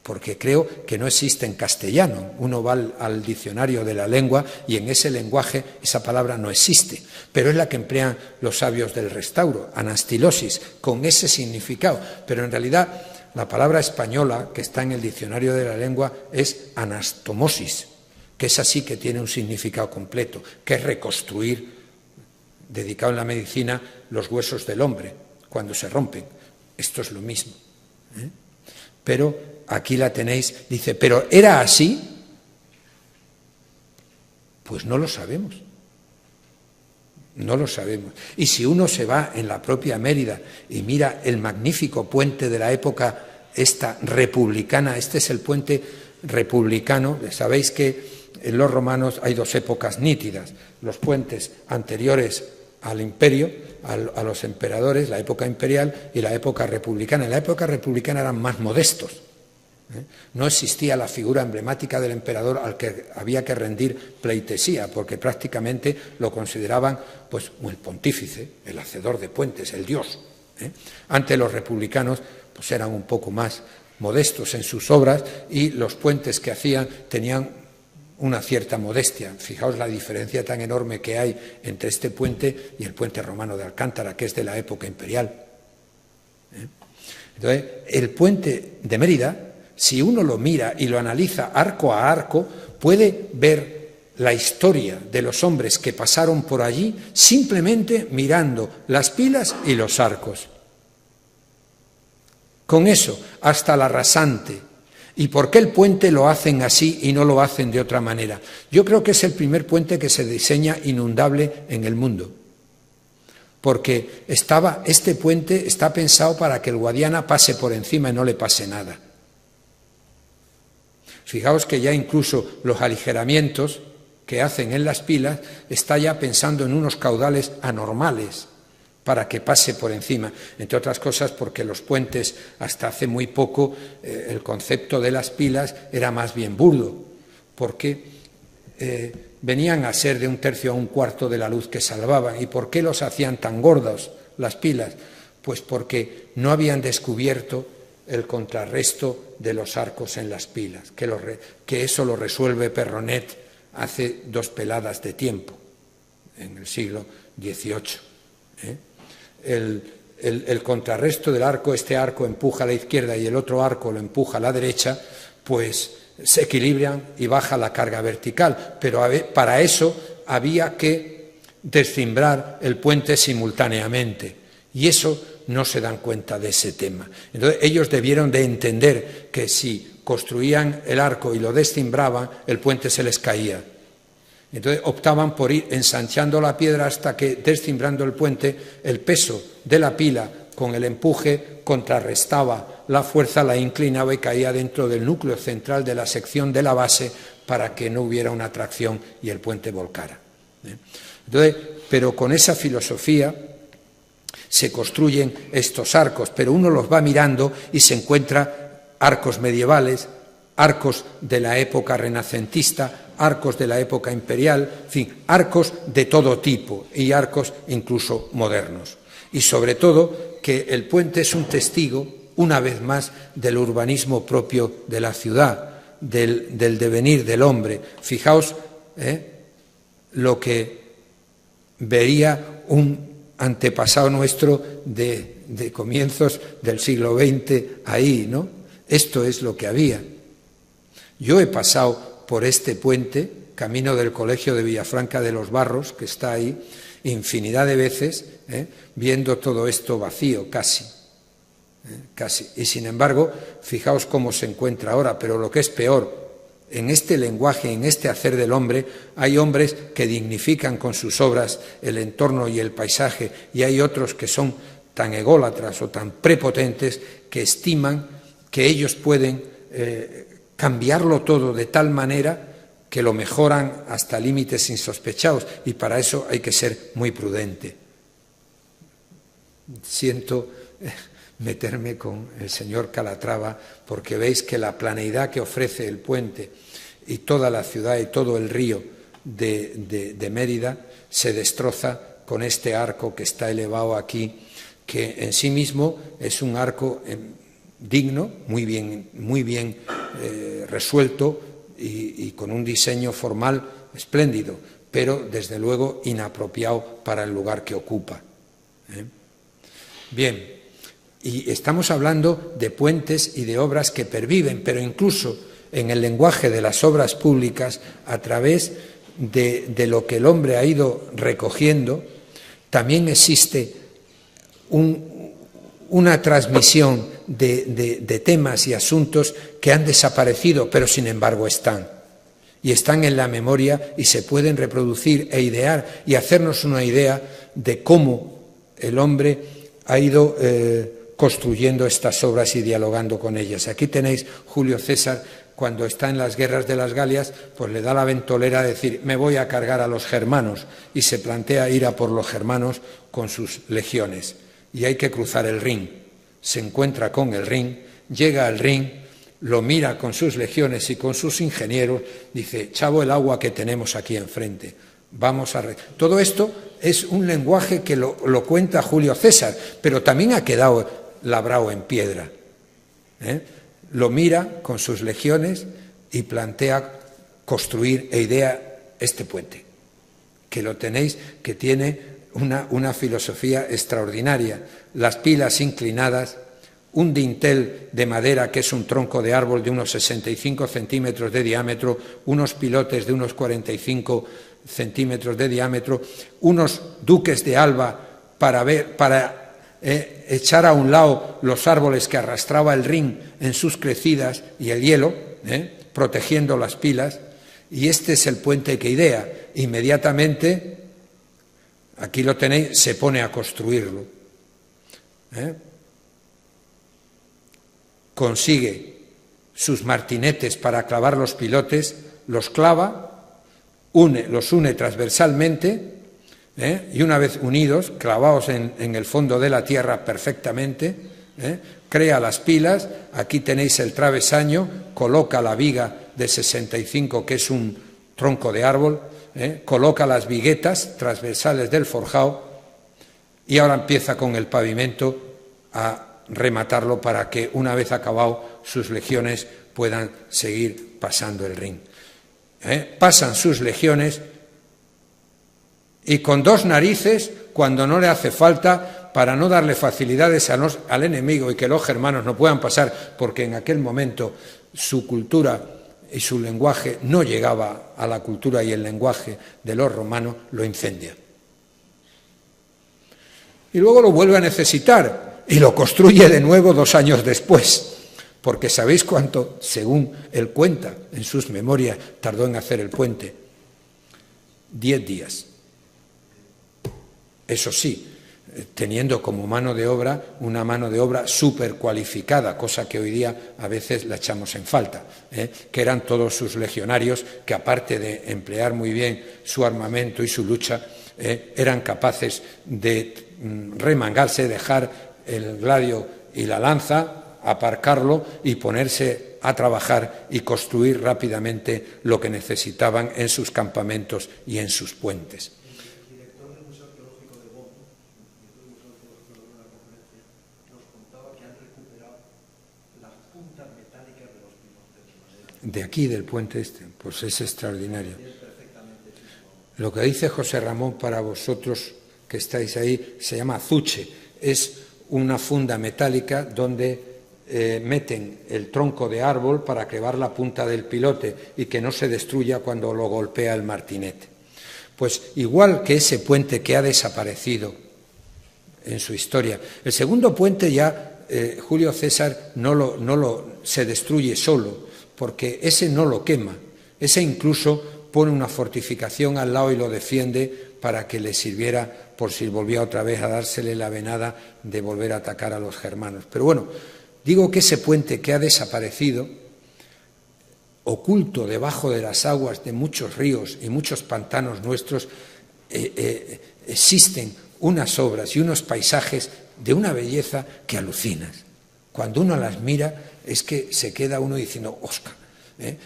porque creo que no existe en castellano. Uno va al diccionario de la lengua y en ese lenguaje esa palabra no existe, pero es la que emplean los sabios del restauro, anastilosis, con ese significado. Pero en realidad la palabra española que está en el diccionario de la lengua es anastomosis, que es así, que tiene un significado completo, que es reconstruir, dedicado en la medicina, los huesos del hombre cuando se rompen. Esto es lo mismo, ¿eh? Pero aquí la tenéis, dice, ¿pero era así? Pues no lo sabemos. No lo sabemos. Y si uno se va en la propia Mérida y mira el magnífico puente de la época esta republicana, este es el puente republicano, sabéis que en los romanos hay dos épocas nítidas, los puentes anteriores al imperio, a los emperadores, la época imperial, y la época republicana. En la época republicana eran más modestos, ¿eh? No existía la figura emblemática del emperador al que había que rendir pleitesía, porque prácticamente lo consideraban pues el pontífice, el hacedor de puentes, el dios, ¿eh? Ante los republicanos pues eran un poco más modestos en sus obras, y los puentes que hacían tenían una cierta modestia. Fijaos la diferencia tan enorme que hay entre este puente y el puente romano de Alcántara, que es de la época imperial, ¿eh? Entonces, el puente de Mérida, si uno lo mira y lo analiza arco a arco, puede ver la historia de los hombres que pasaron por allí simplemente mirando las pilas y los arcos. Con eso, hasta la rasante. ¿Y por qué el puente lo hacen así y no lo hacen de otra manera? Yo creo que es el primer puente que se diseña inundable en el mundo, porque este puente está pensado para que el Guadiana pase por encima y no le pase nada. Fijaos que ya incluso los aligeramientos que hacen en las pilas está ya pensando en unos caudales anormales para que pase por encima, entre otras cosas porque los puentes hasta hace muy poco el concepto de las pilas era más bien burdo, porque venían a ser de 1/3 a 1/4 de la luz que salvaban. ¿Y por qué los hacían tan gordos las pilas? Pues porque no habían descubierto el contrarresto de los arcos en las pilas, que eso lo resuelve Perronet hace 2 peladas de tiempo, en el siglo XVIII, ¿eh? El contrarresto del arco, este arco empuja a la izquierda y el otro arco lo empuja a la derecha, pues se equilibran y baja la carga vertical, pero para eso había que descimbrar el puente simultáneamente, y eso no se dan cuenta de ese tema. Entonces ellos debieron de entender que si construían el arco y lo descimbraban, el puente se les caía. Entonces optaban por ir ensanchando la piedra hasta que, descimbrando el puente, el peso de la pila con el empuje contrarrestaba la fuerza, la inclinaba y caía dentro del núcleo central de la sección de la base para que no hubiera una tracción y el puente volcara. Entonces, pero con esa filosofía se construyen estos arcos, pero uno los va mirando y se encuentra arcos medievales, arcos de la época renacentista, arcos de la época imperial, en fin, arcos de todo tipo y arcos incluso modernos. Y sobre todo que el puente es un testigo, una vez más, del urbanismo propio de la ciudad, del devenir del hombre. Fijaos lo que vería un antepasado nuestro de comienzos del siglo XX ahí, ¿no? Esto es lo que había. Yo he pasado por este puente, camino del Colegio de Villafranca de los Barros, que está ahí, infinidad de veces, viendo todo esto vacío, casi. Y sin embargo, fijaos cómo se encuentra ahora, pero lo que es peor, en este lenguaje, en este hacer del hombre, hay hombres que dignifican con sus obras el entorno y el paisaje, y hay otros que son tan ególatras o tan prepotentes que estiman que ellos pueden cambiarlo todo de tal manera que lo mejoran hasta límites insospechados, y para eso hay que ser muy prudente. Siento meterme con el señor Calatrava, porque veis que la planeidad que ofrece el puente y toda la ciudad y todo el río de Mérida se destroza con este arco que está elevado aquí, que en sí mismo es un arco digno, muy bien resuelto y con un diseño formal espléndido, pero desde luego inapropiado para el lugar que ocupa. Bien, y estamos hablando de puentes y de obras que perviven, pero incluso en el lenguaje de las obras públicas, a través de lo que el hombre ha ido recogiendo, también existe una transmisión de temas y asuntos que han desaparecido, pero sin embargo están. Y están en la memoria y se pueden reproducir e idear y hacernos una idea de cómo el hombre ha ido construyendo estas obras y dialogando con ellas. Aquí tenéis Julio César, cuando está en las guerras de las Galias, pues le da la ventolera de decir, me voy a cargar a los germanos, y se plantea ir a por los germanos con sus legiones. Y hay que cruzar el Rin. Se encuentra con el Rin, llega al Rin, lo mira con sus legiones y con sus ingenieros, dice, chavo el agua que tenemos aquí enfrente, vamos a... Todo esto es un lenguaje que lo cuenta Julio César, pero también ha quedado labrado en piedra. Lo mira con sus legiones y plantea construir e idea este puente, que lo tenéis, que tiene una filosofía extraordinaria. Las pilas inclinadas, un dintel de madera que es un tronco de árbol de unos 65 centímetros de diámetro, unos pilotes de unos 45 centímetros de diámetro, unos duques de alba para echar a un lado los árboles que arrastraba el Rin en sus crecidas y el hielo, protegiendo las pilas, y este es el puente que idea. Inmediatamente, aquí lo tenéis, se pone a construirlo. Consigue sus martinetes para clavar los pilotes, los clava, los une transversalmente, y una vez unidos, clavados en el fondo de la tierra perfectamente, crea las pilas. Aquí tenéis el travesaño, coloca la viga de 65, que es un tronco de árbol, coloca las viguetas transversales del forjado, y ahora empieza con el pavimento a rematarlo para que, una vez acabado, sus legiones puedan seguir pasando el Rin. Pasan sus legiones y con dos narices, cuando no le hace falta, para no darle facilidades al enemigo y que los germanos no puedan pasar, porque en aquel momento su cultura y su lenguaje no llegaba a la cultura y el lenguaje de los romanos, lo incendia. Y luego lo vuelve a necesitar y lo construye de nuevo 2 años después, porque ¿sabéis cuánto, según él cuenta en sus memorias, tardó en hacer el puente? 10 días. Eso sí, teniendo como mano de obra una mano de obra súper cualificada, cosa que hoy día a veces la echamos en falta, que eran todos sus legionarios, que aparte de emplear muy bien su armamento y su lucha, eran capaces de remangarse, dejar el gladio y la lanza, aparcarlo y ponerse a trabajar y construir rápidamente lo que necesitaban en sus campamentos y en sus puentes. De aquí, del puente este, pues es extraordinario. Lo que dice José Ramón, para vosotros que estáis ahí, se llama azuche. Es una funda metálica donde meten el tronco de árbol para clavar la punta del pilote y que no se destruya cuando lo golpea el martinete. Pues igual que ese puente que ha desaparecido en su historia, el segundo puente ya Julio César se destruye solo, porque ese no lo quema, ese incluso pone una fortificación al lado y lo defiende para que le sirviera por si volvía otra vez a dársele la venada de volver a atacar a los germanos. Pero bueno, digo que ese puente que ha desaparecido, oculto debajo de las aguas de muchos ríos y muchos pantanos nuestros, existen unas obras y unos paisajes de una belleza que alucinas. Cuando uno las mira, es que se queda uno diciendo, Oscar,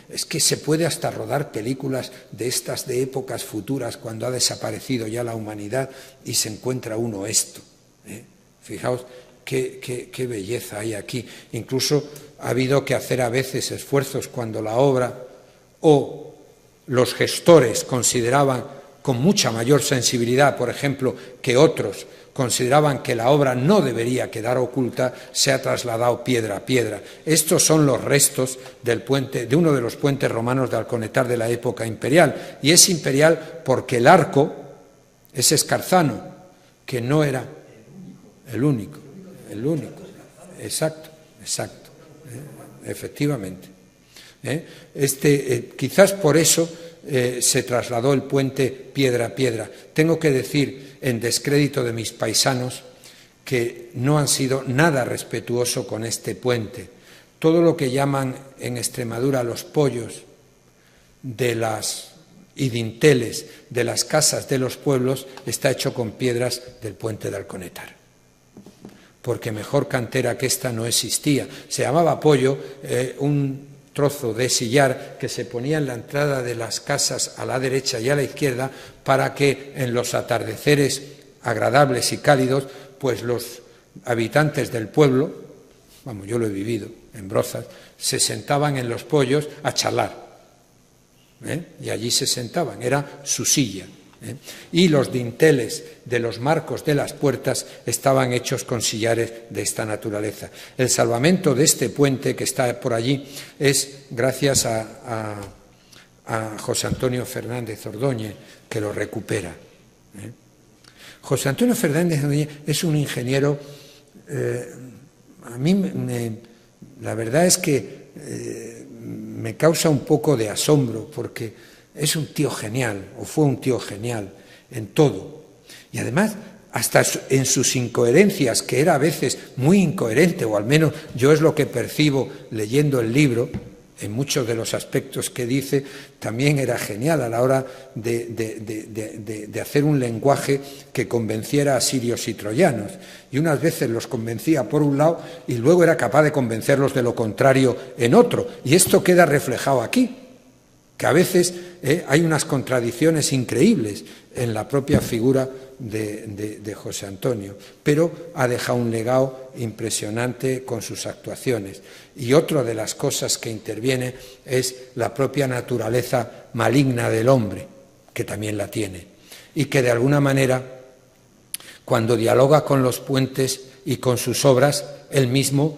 es que se puede hasta rodar películas de estas de épocas futuras, cuando ha desaparecido ya la humanidad y se encuentra uno esto. Fijaos, qué belleza hay aquí. Incluso ha habido que hacer a veces esfuerzos cuando la obra o los gestores consideraban con mucha mayor sensibilidad, por ejemplo, que otros consideraban que la obra no debería quedar oculta, se ha trasladado piedra a piedra. Estos son los restos del puente, de uno de los puentes romanos de Alconetar de la época imperial. Y es imperial porque el arco es escarzano, que no era el único. Exacto, efectivamente. Quizás por eso se trasladó el puente piedra a piedra. Tengo que decir, en descrédito de mis paisanos, que no han sido nada respetuosos con este puente. Todo lo que llaman en Extremadura los pollos y dinteles de las casas de los pueblos está hecho con piedras del puente de Alconetar, porque mejor cantera que esta no existía. Se llamaba pollo un trozo de sillar que se ponía en la entrada de las casas a la derecha y a la izquierda para que en los atardeceres agradables y cálidos, pues los habitantes del pueblo, vamos, yo lo he vivido en Brozas, se sentaban en los pollos a charlar. Y allí se sentaban, era su silla. Y los dinteles de los marcos de las puertas estaban hechos con sillares de esta naturaleza. El salvamento de este puente que está por allí es gracias a José Antonio Fernández Ordóñez, que lo recupera. José Antonio Fernández Ordóñez es un ingeniero, a mí la verdad es que me causa un poco de asombro, porque es un tío genial, o fue un tío genial en todo. Y además, hasta en sus incoherencias, que era a veces muy incoherente, o al menos yo es lo que percibo leyendo el libro, en muchos de los aspectos que dice, también era genial a la hora de hacer un lenguaje que convenciera a sirios y troyanos. Y unas veces los convencía por un lado y luego era capaz de convencerlos de lo contrario en otro. Y esto queda reflejado aquí, que a veces hay unas contradicciones increíbles en la propia figura de José Antonio, pero ha dejado un legado impresionante con sus actuaciones. Y otra de las cosas que interviene es la propia naturaleza maligna del hombre, que también la tiene, y que de alguna manera, cuando dialoga con los puentes y con sus obras, él mismo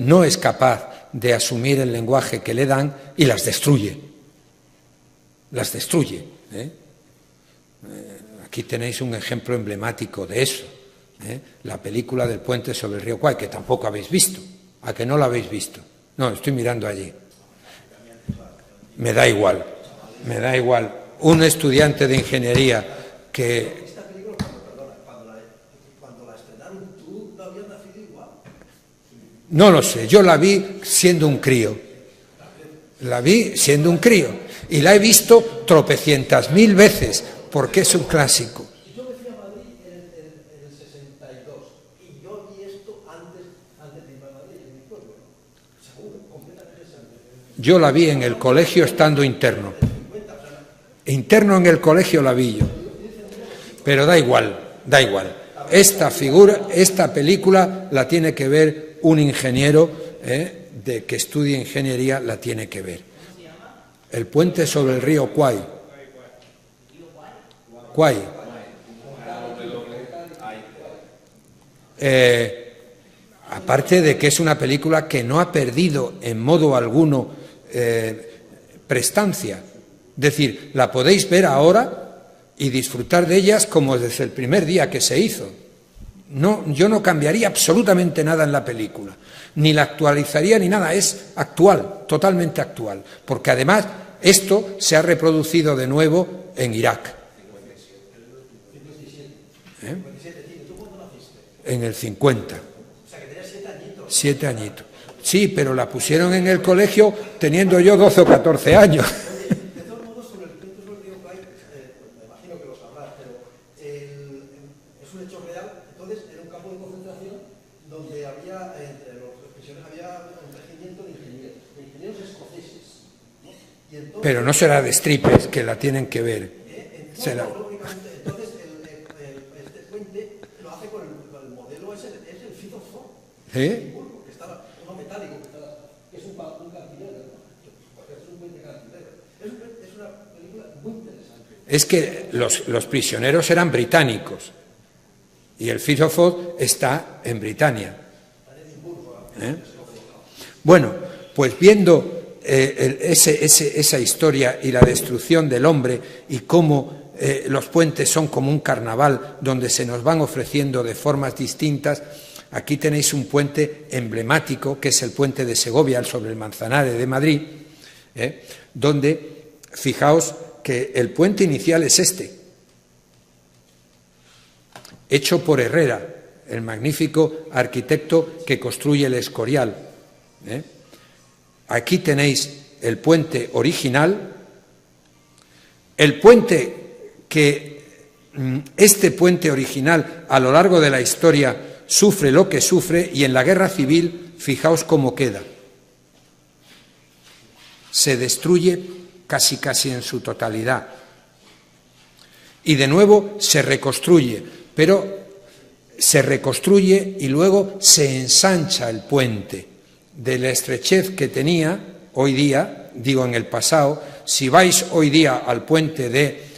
no es capaz de asumir el lenguaje que le dan y las destruye. Aquí tenéis un ejemplo emblemático de eso, la película del puente sobre el río Kwai, que tampoco habéis visto. ¿A que no la habéis visto? No, estoy mirando allí. Me da igual. Un estudiante de ingeniería que... Esta película, cuando la estrenaron, ¿tú no habías nacido igual? No lo sé, yo la vi siendo un crío. Y la he visto tropecientas mil veces, porque es un clásico. Yo me fui a Madrid en el 62 y yo vi esto antes de ir a Madrid, en mi pueblo, ¿no? Seguro, completamente antes. Yo la vi en el colegio estando interno. Interno en el colegio la vi yo. Pero da igual. Esta película la tiene que ver un ingeniero que estudie ingeniería, la tiene que ver. El puente sobre el río Kwai. Aparte de que es una película que no ha perdido en modo alguno prestancia. Es decir, la podéis ver ahora y disfrutar de ellas como desde el primer día que se hizo. No, yo no cambiaría absolutamente nada en la película, ni la actualizaría ni nada, es actual, totalmente actual, porque además esto se ha reproducido de nuevo en Irak. En el 50. O sea, que tenías 7 añitos. 7 añitos. Sí, pero la pusieron en el colegio teniendo yo 12 o 14 años. De todos modos, sobre el puente sobre el río Kwai, me imagino que lo sabrás, pero es un hecho real. Entonces, era un campo de concentración donde había, entre los prisioneros, había un regimiento de ingenieros escoceses. Y entonces, Pero no será de Stripes, que la tienen que ver. lógicamente, entonces este puente lo hace con el modelo, es el Fito Que está uno metálico, que es un cantilero, es un puente cantilero. Es una película muy interesante. Es que los prisioneros eran británicos y el Firth of Forth está en Britania. Bueno, pues viendo esa historia y la destrucción del hombre y cómo los puentes son como un carnaval donde se nos van ofreciendo de formas distintas, aquí tenéis un puente emblemático que es el puente de Segovia sobre el Manzanares de Madrid, donde, fijaos que el puente inicial es este, hecho por Herrera, el magnífico arquitecto que construye el Escorial. Aquí tenéis el puente original, el puente este puente original a lo largo de la historia sufre lo que sufre y en la guerra civil, fijaos cómo queda. Se destruye casi en su totalidad. Y de nuevo se reconstruye, pero se reconstruye y luego se ensancha el puente de la estrechez que tenía hoy día, digo en el pasado. Si vais hoy día al puente de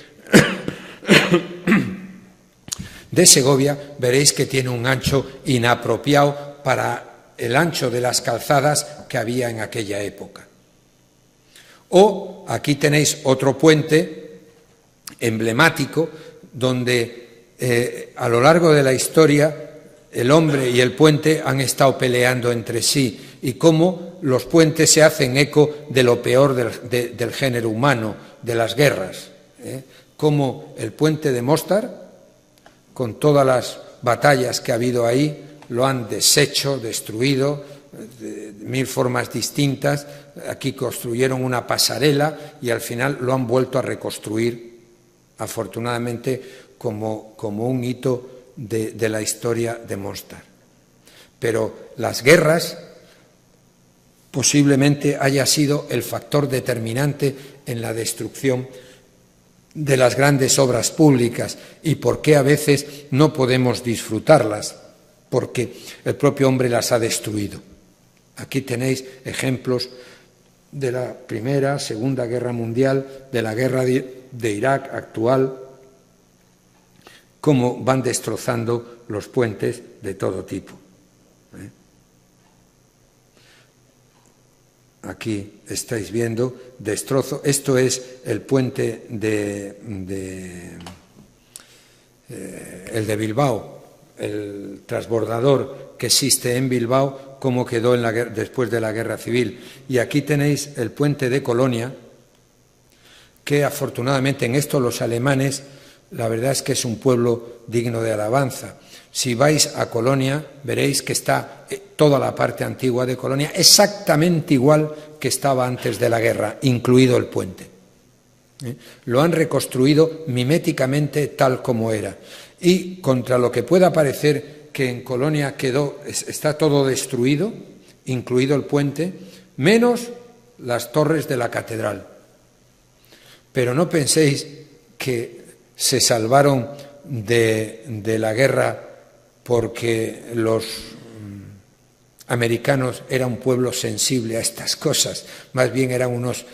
Segovia, veréis que tiene un ancho inapropiado para el ancho de las calzadas que había en aquella época. O aquí tenéis otro puente emblemático donde a lo largo de la historia el hombre y el puente han estado peleando entre sí y cómo los puentes se hacen eco de lo peor del género humano, de las guerras. Como el puente de Mostar, con todas las batallas que ha habido ahí, lo han deshecho, destruido, de mil formas distintas. Aquí construyeron una pasarela y al final lo han vuelto a reconstruir, afortunadamente, como un hito de la historia de Mostar. Pero las guerras posiblemente haya sido el factor determinante en la destrucción de las grandes obras públicas y por qué a veces no podemos disfrutarlas, porque el propio hombre las ha destruido. Aquí tenéis ejemplos de la Primera, Segunda Guerra Mundial, de la guerra de Irak actual, cómo van destrozando los puentes de todo tipo. Aquí estáis viendo destrozo. Esto es el puente el de Bilbao, el transbordador que existe en Bilbao, cómo quedó después de la Guerra Civil. Y aquí tenéis el puente de Colonia, que afortunadamente en esto los alemanes, la verdad es que es un pueblo digno de alabanza. Si vais a Colonia, veréis que está toda la parte antigua de Colonia exactamente igual que estaba antes de la guerra, incluido el puente. Lo han reconstruido miméticamente tal como era. Y contra lo que pueda parecer que en Colonia está todo destruido, incluido el puente, menos las torres de la catedral. Pero no penséis que se salvaron de la guerra porque los americanos eran un pueblo sensible a estas cosas, más bien eran unos,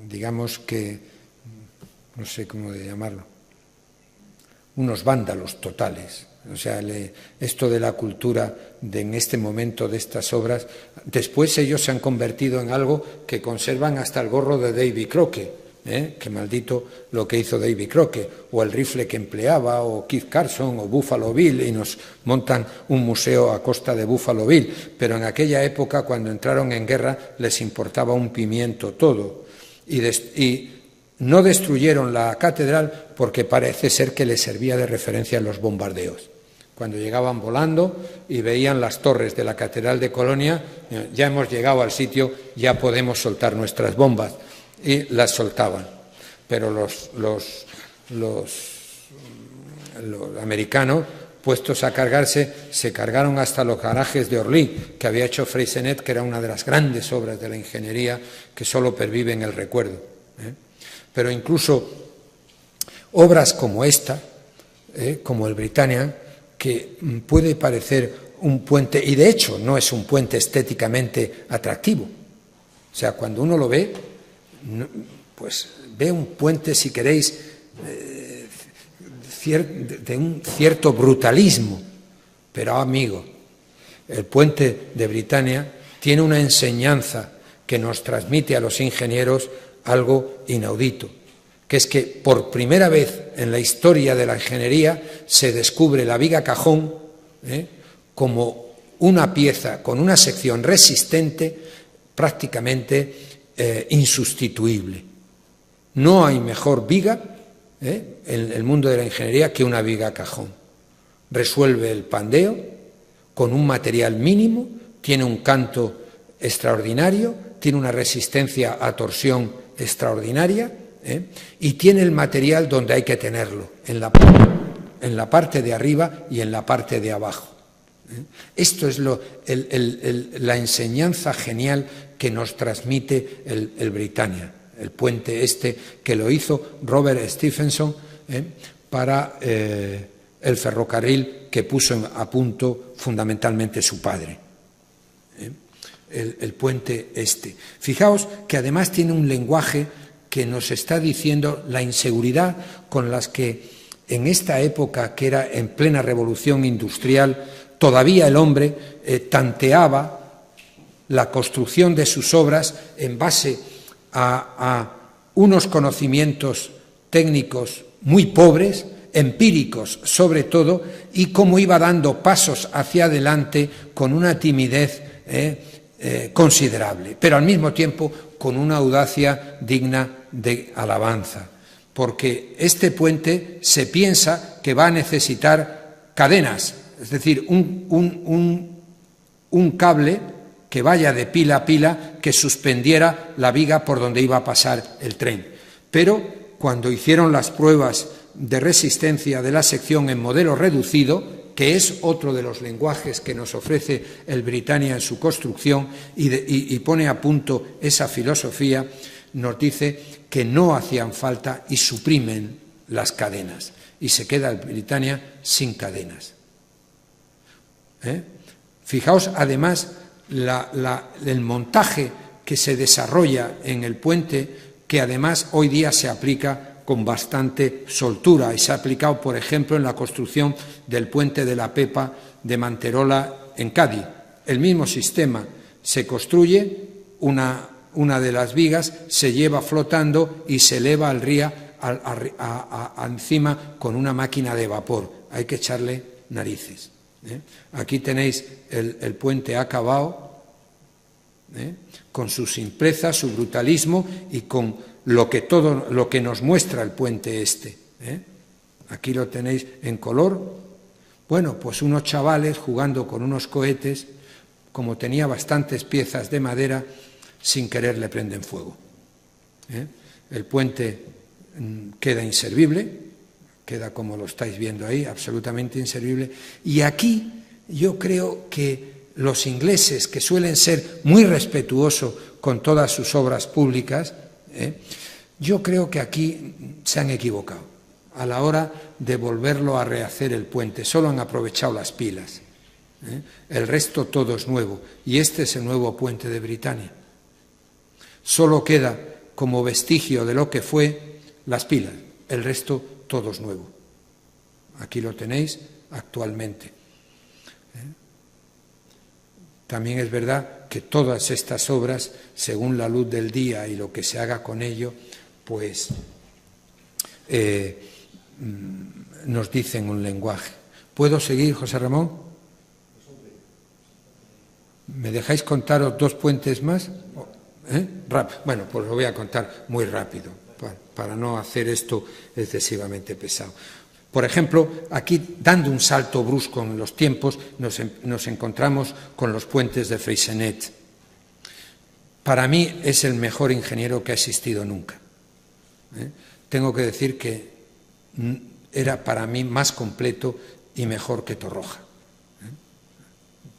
digamos que, no sé cómo de llamarlo, unos vándalos totales. O sea, esto de la cultura en este momento de estas obras, después ellos se han convertido en algo que conservan hasta el gorro de Davy Crockett. Que maldito lo que hizo Davy Crockett, o el rifle que empleaba, o Kit Carson, o Buffalo Bill, y nos montan un museo a costa de Buffalo Bill. Pero en aquella época, cuando entraron en guerra, les importaba un pimiento todo. Y no destruyeron la catedral porque parece ser que les servía de referencia en los bombardeos. Cuando llegaban volando y veían las torres de la catedral de Colonia, ya hemos llegado al sitio, ya podemos soltar nuestras bombas. Y las soltaban, pero los americanos, puestos a cargarse, se cargaron hasta los garajes de Orly, que había hecho Freycinet, que era una de las grandes obras de la ingeniería que solo pervive en el recuerdo. Pero incluso obras como esta, como el Britannia, que puede parecer un puente, y de hecho no es un puente estéticamente atractivo. O sea, cuando uno lo ve, pues ve un puente, si queréis, de un cierto brutalismo. Pero, amigo, el puente de Britania tiene una enseñanza que nos transmite a los ingenieros algo inaudito, que es que por primera vez en la historia de la ingeniería se descubre la viga cajón como una pieza con una sección resistente prácticamente insustituible. No hay mejor viga en el mundo de la ingeniería que una viga cajón. Resuelve el pandeo con un material mínimo, tiene un canto extraordinario, tiene una resistencia a torsión extraordinaria y tiene el material donde hay que tenerlo, en la parte de arriba y en la parte de abajo. Esto es la enseñanza genial que nos transmite el Britannia, el puente este que lo hizo Robert Stephenson para el ferrocarril que puso a punto fundamentalmente su padre. El puente este. Fijaos que además tiene un lenguaje que nos está diciendo la inseguridad con las que en esta época, que era en plena revolución industrial, todavía el hombre tanteaba la construcción de sus obras en base a unos conocimientos técnicos muy pobres, empíricos sobre todo, y cómo iba dando pasos hacia adelante con una timidez considerable, pero al mismo tiempo con una audacia digna de alabanza, porque este puente se piensa que va a necesitar cadenas, es decir, un cable que vaya de pila a pila que suspendiera la viga por donde iba a pasar el tren. Pero cuando hicieron las pruebas de resistencia de la sección en modelo reducido, que es otro de los lenguajes que nos ofrece el Britannia en su construcción y pone a punto esa filosofía, nos dice que no hacían falta y suprimen las cadenas y se queda el Britannia sin cadenas. Fijaos además el montaje que se desarrolla en el puente, que además hoy día se aplica con bastante soltura y se ha aplicado, por ejemplo, en la construcción del puente de la Pepa de Manterola en Cádiz. El mismo sistema, se construye una de las vigas, se lleva flotando y se eleva al río encima con una máquina de vapor. Hay que echarle narices. Aquí tenéis el puente acabado, con su simpleza, su brutalismo y con todo lo que nos muestra el puente este. Aquí lo tenéis en color. Bueno, pues unos chavales jugando con unos cohetes, como tenía bastantes piezas de madera, sin querer le prenden fuego. El puente queda inservible, queda como lo estáis viendo ahí, absolutamente inservible. Y aquí yo creo que los ingleses, que suelen ser muy respetuosos con todas sus obras públicas, yo creo que aquí se han equivocado a la hora de volverlo a rehacer el puente. Solo han aprovechado las pilas. El resto todo es nuevo. Y este es el nuevo puente de Britannia. Solo queda como vestigio de lo que fue las pilas. El resto todo es nuevo. Aquí lo tenéis actualmente. También es verdad que todas estas obras, según la luz del día y lo que se haga con ello, pues nos dicen un lenguaje. ¿Puedo seguir, José Ramón? ¿Me dejáis contaros 2 puentes más? Bueno, pues lo voy a contar muy rápido, para no hacer esto excesivamente pesado. Por ejemplo, aquí, dando un salto brusco en los tiempos, nos encontramos con los puentes de Freycinet. Para mí es el mejor ingeniero que ha existido nunca. Tengo que decir que era para mí más completo y mejor que Torroja.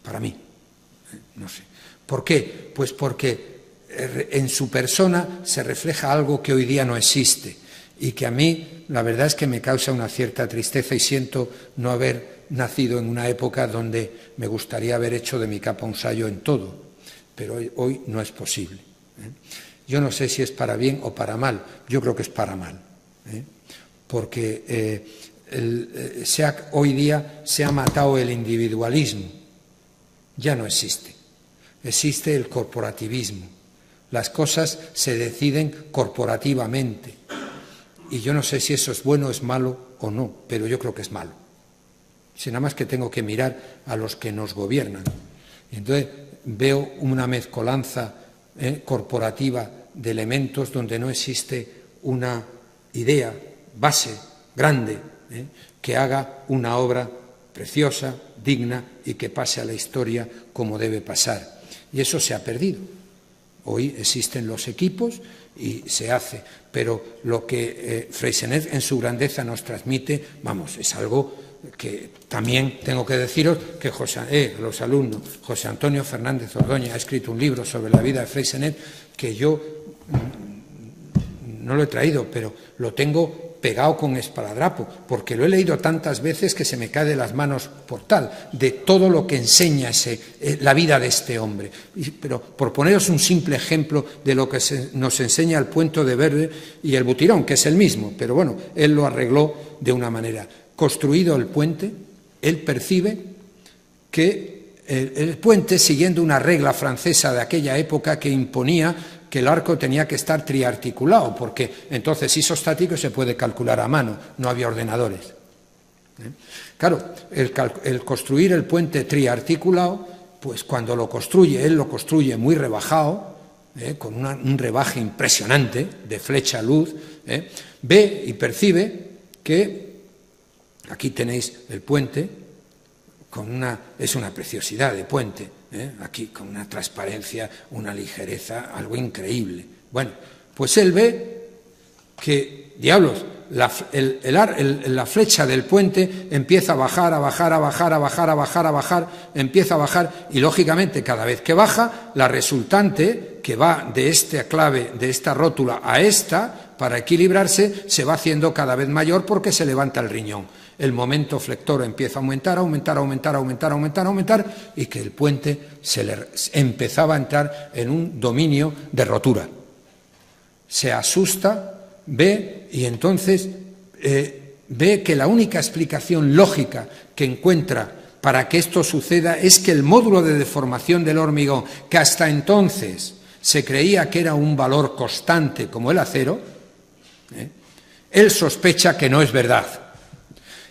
Para mí. No sé. ¿Por qué? Pues porque en su persona se refleja algo que hoy día no existe, y que a mí la verdad es que me causa una cierta tristeza y siento no haber nacido en una época donde me gustaría haber hecho de mi capa un sayo en todo, pero hoy no es posible. Yo no sé si es para bien o para mal, yo creo que es para mal, porque hoy día se ha matado el individualismo, ya no existe, existe el corporativismo, las cosas se deciden corporativamente y yo no sé si eso es bueno, es malo o no, pero yo creo que es malo. Si nada más que tengo que mirar a los que nos gobiernan. Y entonces veo una mezcolanza corporativa de elementos donde no existe una idea, base, grande, que haga una obra preciosa, digna y que pase a la historia como debe pasar. Y eso se ha perdido. Hoy existen los equipos y se hace, pero lo que Freixenet en su grandeza nos transmite, vamos, es algo que también tengo que deciros que los alumnos, José Antonio Fernández Ordóñez ha escrito un libro sobre la vida de Freixenet que yo no lo he traído, pero lo tengo pegado con esparadrapo, porque lo he leído tantas veces que se me cae de las manos por tal, de todo lo que enseña la vida de este hombre. Pero por poneros un simple ejemplo de lo que nos enseña el Puente de Verde y el Butirón, que es el mismo, pero bueno, él lo arregló de una manera. Construido el puente, él percibe que el puente, siguiendo una regla francesa de aquella época que imponía que el arco tenía que estar triarticulado, porque entonces isostático se puede calcular a mano, no había ordenadores. Claro, el construir el puente triarticulado, pues cuando lo construye, él lo construye muy rebajado, con un rebaje impresionante de flecha luz, ve y percibe que aquí tenéis el puente, es una preciosidad de puente, aquí con una transparencia, una ligereza, algo increíble. Bueno, pues él ve que, diablos, la flecha del puente empieza a bajar, a bajar, a bajar, a bajar, a bajar, a bajar, empieza a bajar y, lógicamente, cada vez que baja, la resultante que va de esta clave, de esta rótula a esta, para equilibrarse, se va haciendo cada vez mayor porque se levanta el riñón. El momento flector empieza a aumentar, aumentar, aumentar, aumentar, aumentar, aumentar, y que el puente empezaba a entrar en un dominio de rotura. Se asusta, ve, y entonces ve que la única explicación lógica que encuentra para que esto suceda es que el módulo de deformación del hormigón, que hasta entonces se creía que era un valor constante como el acero, él sospecha que no es verdad.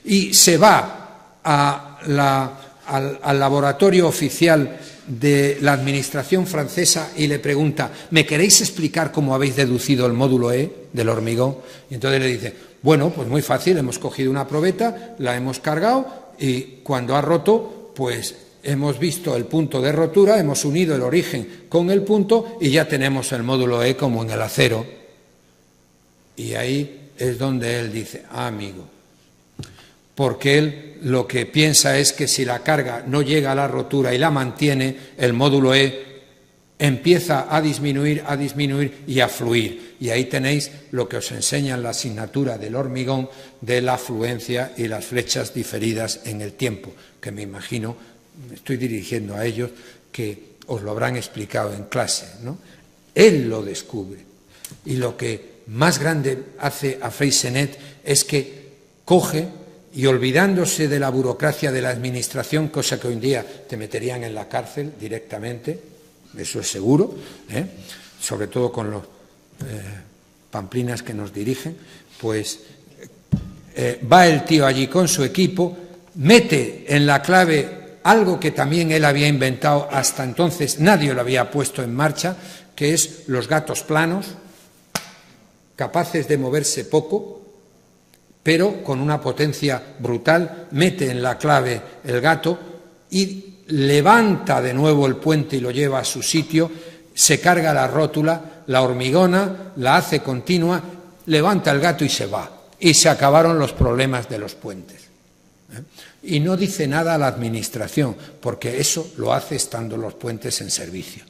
Y se va al laboratorio oficial de la administración francesa y le pregunta: ¿me queréis explicar cómo habéis deducido el módulo E del hormigón? Y entonces le dice: bueno, pues muy fácil, hemos cogido una probeta, la hemos cargado y cuando ha roto, pues hemos visto el punto de rotura, hemos unido el origen con el punto y ya tenemos el módulo E como en el acero. Y ahí es donde él dice: amigo, porque él lo que piensa es que si la carga no llega a la rotura y la mantiene, el módulo E empieza a disminuir y a fluir. Y ahí tenéis lo que os enseña en la asignatura del hormigón de la fluencia y las flechas diferidas en el tiempo, que me imagino, me estoy dirigiendo a ellos, que os lo habrán explicado en clase, ¿no? Él lo descubre. Y lo que más grande hace a Freixenet es que coge y, olvidándose de la burocracia de la administración, cosa que hoy en día te meterían en la cárcel directamente, eso es seguro, sobre todo con los pamplinas que nos dirigen, pues va el tío allí con su equipo, mete en la clave algo que también él había inventado, hasta entonces nadie lo había puesto en marcha, que es los gatos planos, capaces de moverse poco, pero con una potencia brutal, mete en la clave el gato y levanta de nuevo el puente y lo lleva a su sitio, se carga la rótula, la hormigona, la hace continua, levanta el gato y se va. Y se acabaron los problemas de los puentes. Y no dice nada a la administración, porque eso lo hace estando los puentes en servicio.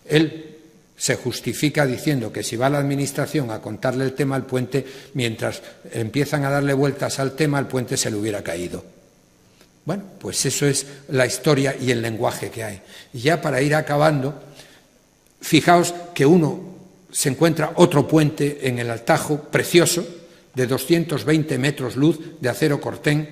Él se justifica diciendo que si va la administración a contarle el tema al puente, mientras empiezan a darle vueltas al tema, el puente se le hubiera caído. Bueno, pues eso es la historia y el lenguaje que hay. Y ya para ir acabando, fijaos que uno se encuentra otro puente en el Altajo, precioso, de 220 metros luz de acero cortén,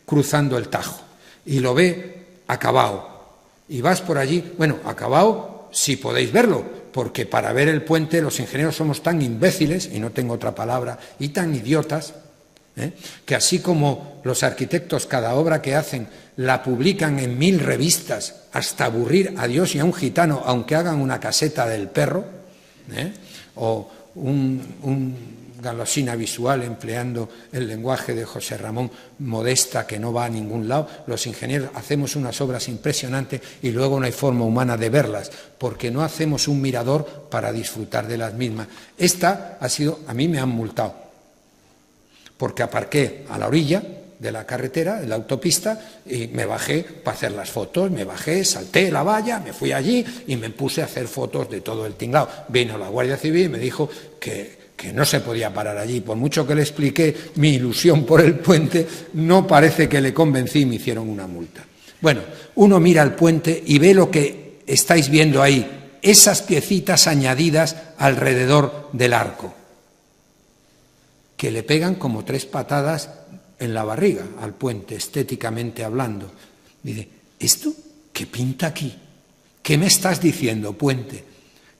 cruzando el Tajo. Y lo ve acabado. Y vas por allí, bueno, acabado si podéis verlo, porque para ver el puente los ingenieros somos tan imbéciles, y no tengo otra palabra, y tan idiotas, que así como los arquitectos cada obra que hacen la publican en 1000 revistas hasta aburrir a Dios y a un gitano, aunque hagan una caseta del perro, o un galosina visual empleando el lenguaje de José Ramón Modesta que no va a ningún lado, los ingenieros hacemos unas obras impresionantes y luego no hay forma humana de verlas, porque no hacemos un mirador para disfrutar de las mismas. Esta ha sido, a mí me han multado, porque aparqué a la orilla de la carretera, de la autopista, y me bajé para hacer las fotos, me bajé, salté la valla, me fui allí y me puse a hacer fotos de todo el tinglado. Vino la Guardia Civil y me dijo que no se podía parar allí. Por mucho que le expliqué mi ilusión por el puente, no parece que le convencí y me hicieron una multa. Bueno, uno mira el puente y ve lo que estáis viendo ahí, esas piecitas añadidas alrededor del arco, que le pegan como 3 patadas en la barriga al puente, estéticamente hablando. Dice, ¿esto qué pinta aquí? ¿Qué me estás diciendo, puente?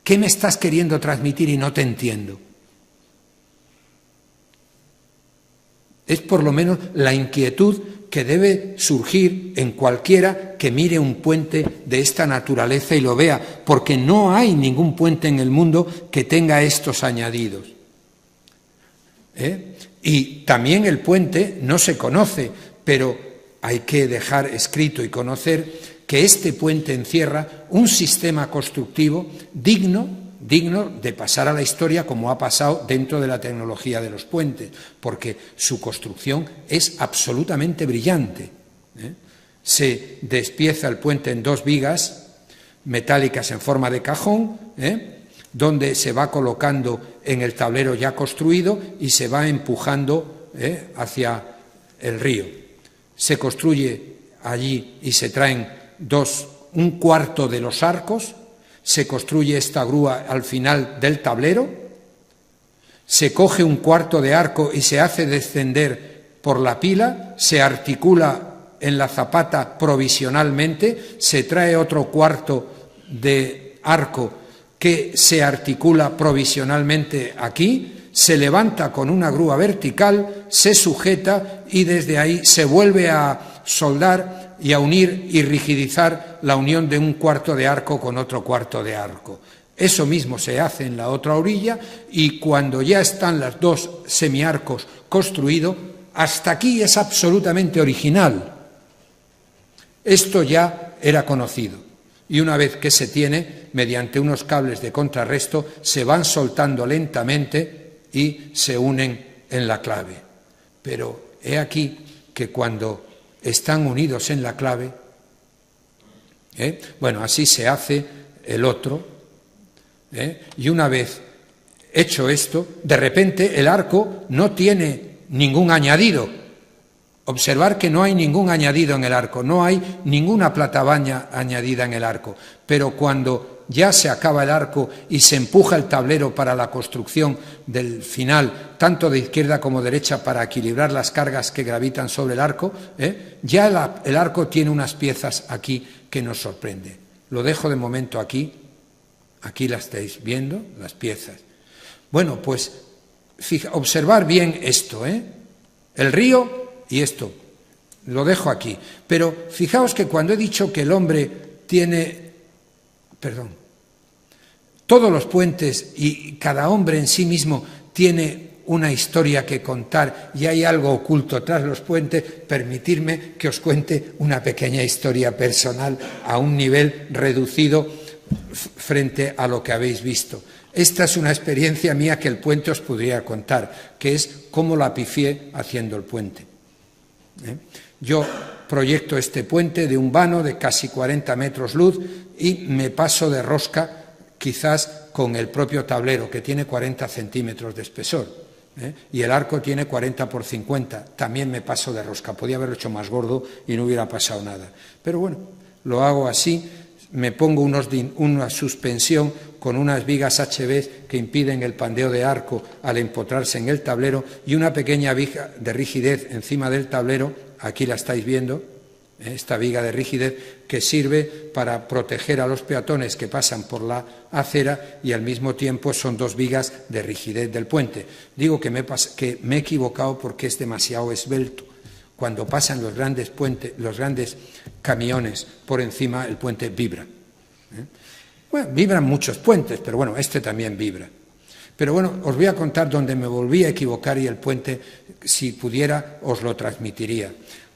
¿Qué me estás queriendo transmitir y no te entiendo? Es por lo menos la inquietud que debe surgir en cualquiera que mire un puente de esta naturaleza y lo vea, porque no hay ningún puente en el mundo que tenga estos añadidos. Y también el puente no se conoce, pero hay que dejar escrito y conocer que este puente encierra un sistema constructivo digno de pasar a la historia como ha pasado dentro de la tecnología de los puentes, porque su construcción es absolutamente brillante. Se despieza el puente en 2 vigas metálicas en forma de cajón, donde se va colocando en el tablero ya construido y se va empujando hacia el río. Se construye allí y se traen un cuarto de los arcos. Se construye esta grúa al final del tablero, se coge un cuarto de arco y se hace descender por la pila, se articula en la zapata provisionalmente, se trae otro cuarto de arco que se articula provisionalmente aquí, se levanta con una grúa vertical, se sujeta y desde ahí se vuelve a soldar y a unir y rigidizar la unión de un cuarto de arco con otro cuarto de arco. Eso mismo se hace en la otra orilla y cuando ya están los 2 semiarcos construidos, hasta aquí es absolutamente original. Esto ya era conocido y una vez que se tiene, mediante unos cables de contrarresto, se van soltando lentamente y se unen en la clave. Pero he aquí que cuando están unidos en la clave, bueno, así se hace el otro, y una vez hecho esto, de repente el arco no tiene ningún añadido. Observar que no hay ningún añadido en el arco, no hay ninguna platabaña añadida en el arco, pero cuando ya se acaba el arco y se empuja el tablero para la construcción del final, tanto de izquierda como derecha, para equilibrar las cargas que gravitan sobre el arco, ya el arco tiene unas piezas aquí que nos sorprende. Lo dejo de momento aquí la estáis viendo, las piezas. Bueno, pues observar bien esto, el río y esto, lo dejo aquí. Pero fijaos que cuando he dicho que el hombre tiene, todos los puentes y cada hombre en sí mismo tiene una historia que contar y hay algo oculto tras los puentes, permitidme que os cuente una pequeña historia personal a un nivel reducido frente a lo que habéis visto. Esta es una experiencia mía que el puente os podría contar, que es cómo la pifié haciendo el puente. Yo proyecto este puente de un vano de casi 40 metros luz y me paso de rosca quizás con el propio tablero, que tiene 40 centímetros de espesor, y el arco tiene 40 por 50, también me paso de rosca, podía haberlo hecho más gordo y no hubiera pasado nada. Pero bueno, lo hago así, me pongo una suspensión con unas vigas HB que impiden el pandeo de arco al empotrarse en el tablero y una pequeña viga de rigidez encima del tablero, aquí la estáis viendo, esta viga de rigidez que sirve para proteger a los peatones que pasan por la acera y al mismo tiempo son dos vigas de rigidez del puente. Digo que me he equivocado porque es demasiado esbelto. Cuando pasan los grandes camiones por encima, el puente vibra. Bueno, vibran muchos puentes, pero bueno, este también vibra. Pero bueno, os voy a contar donde me volví a equivocar y el puente, si pudiera, os lo transmitiría.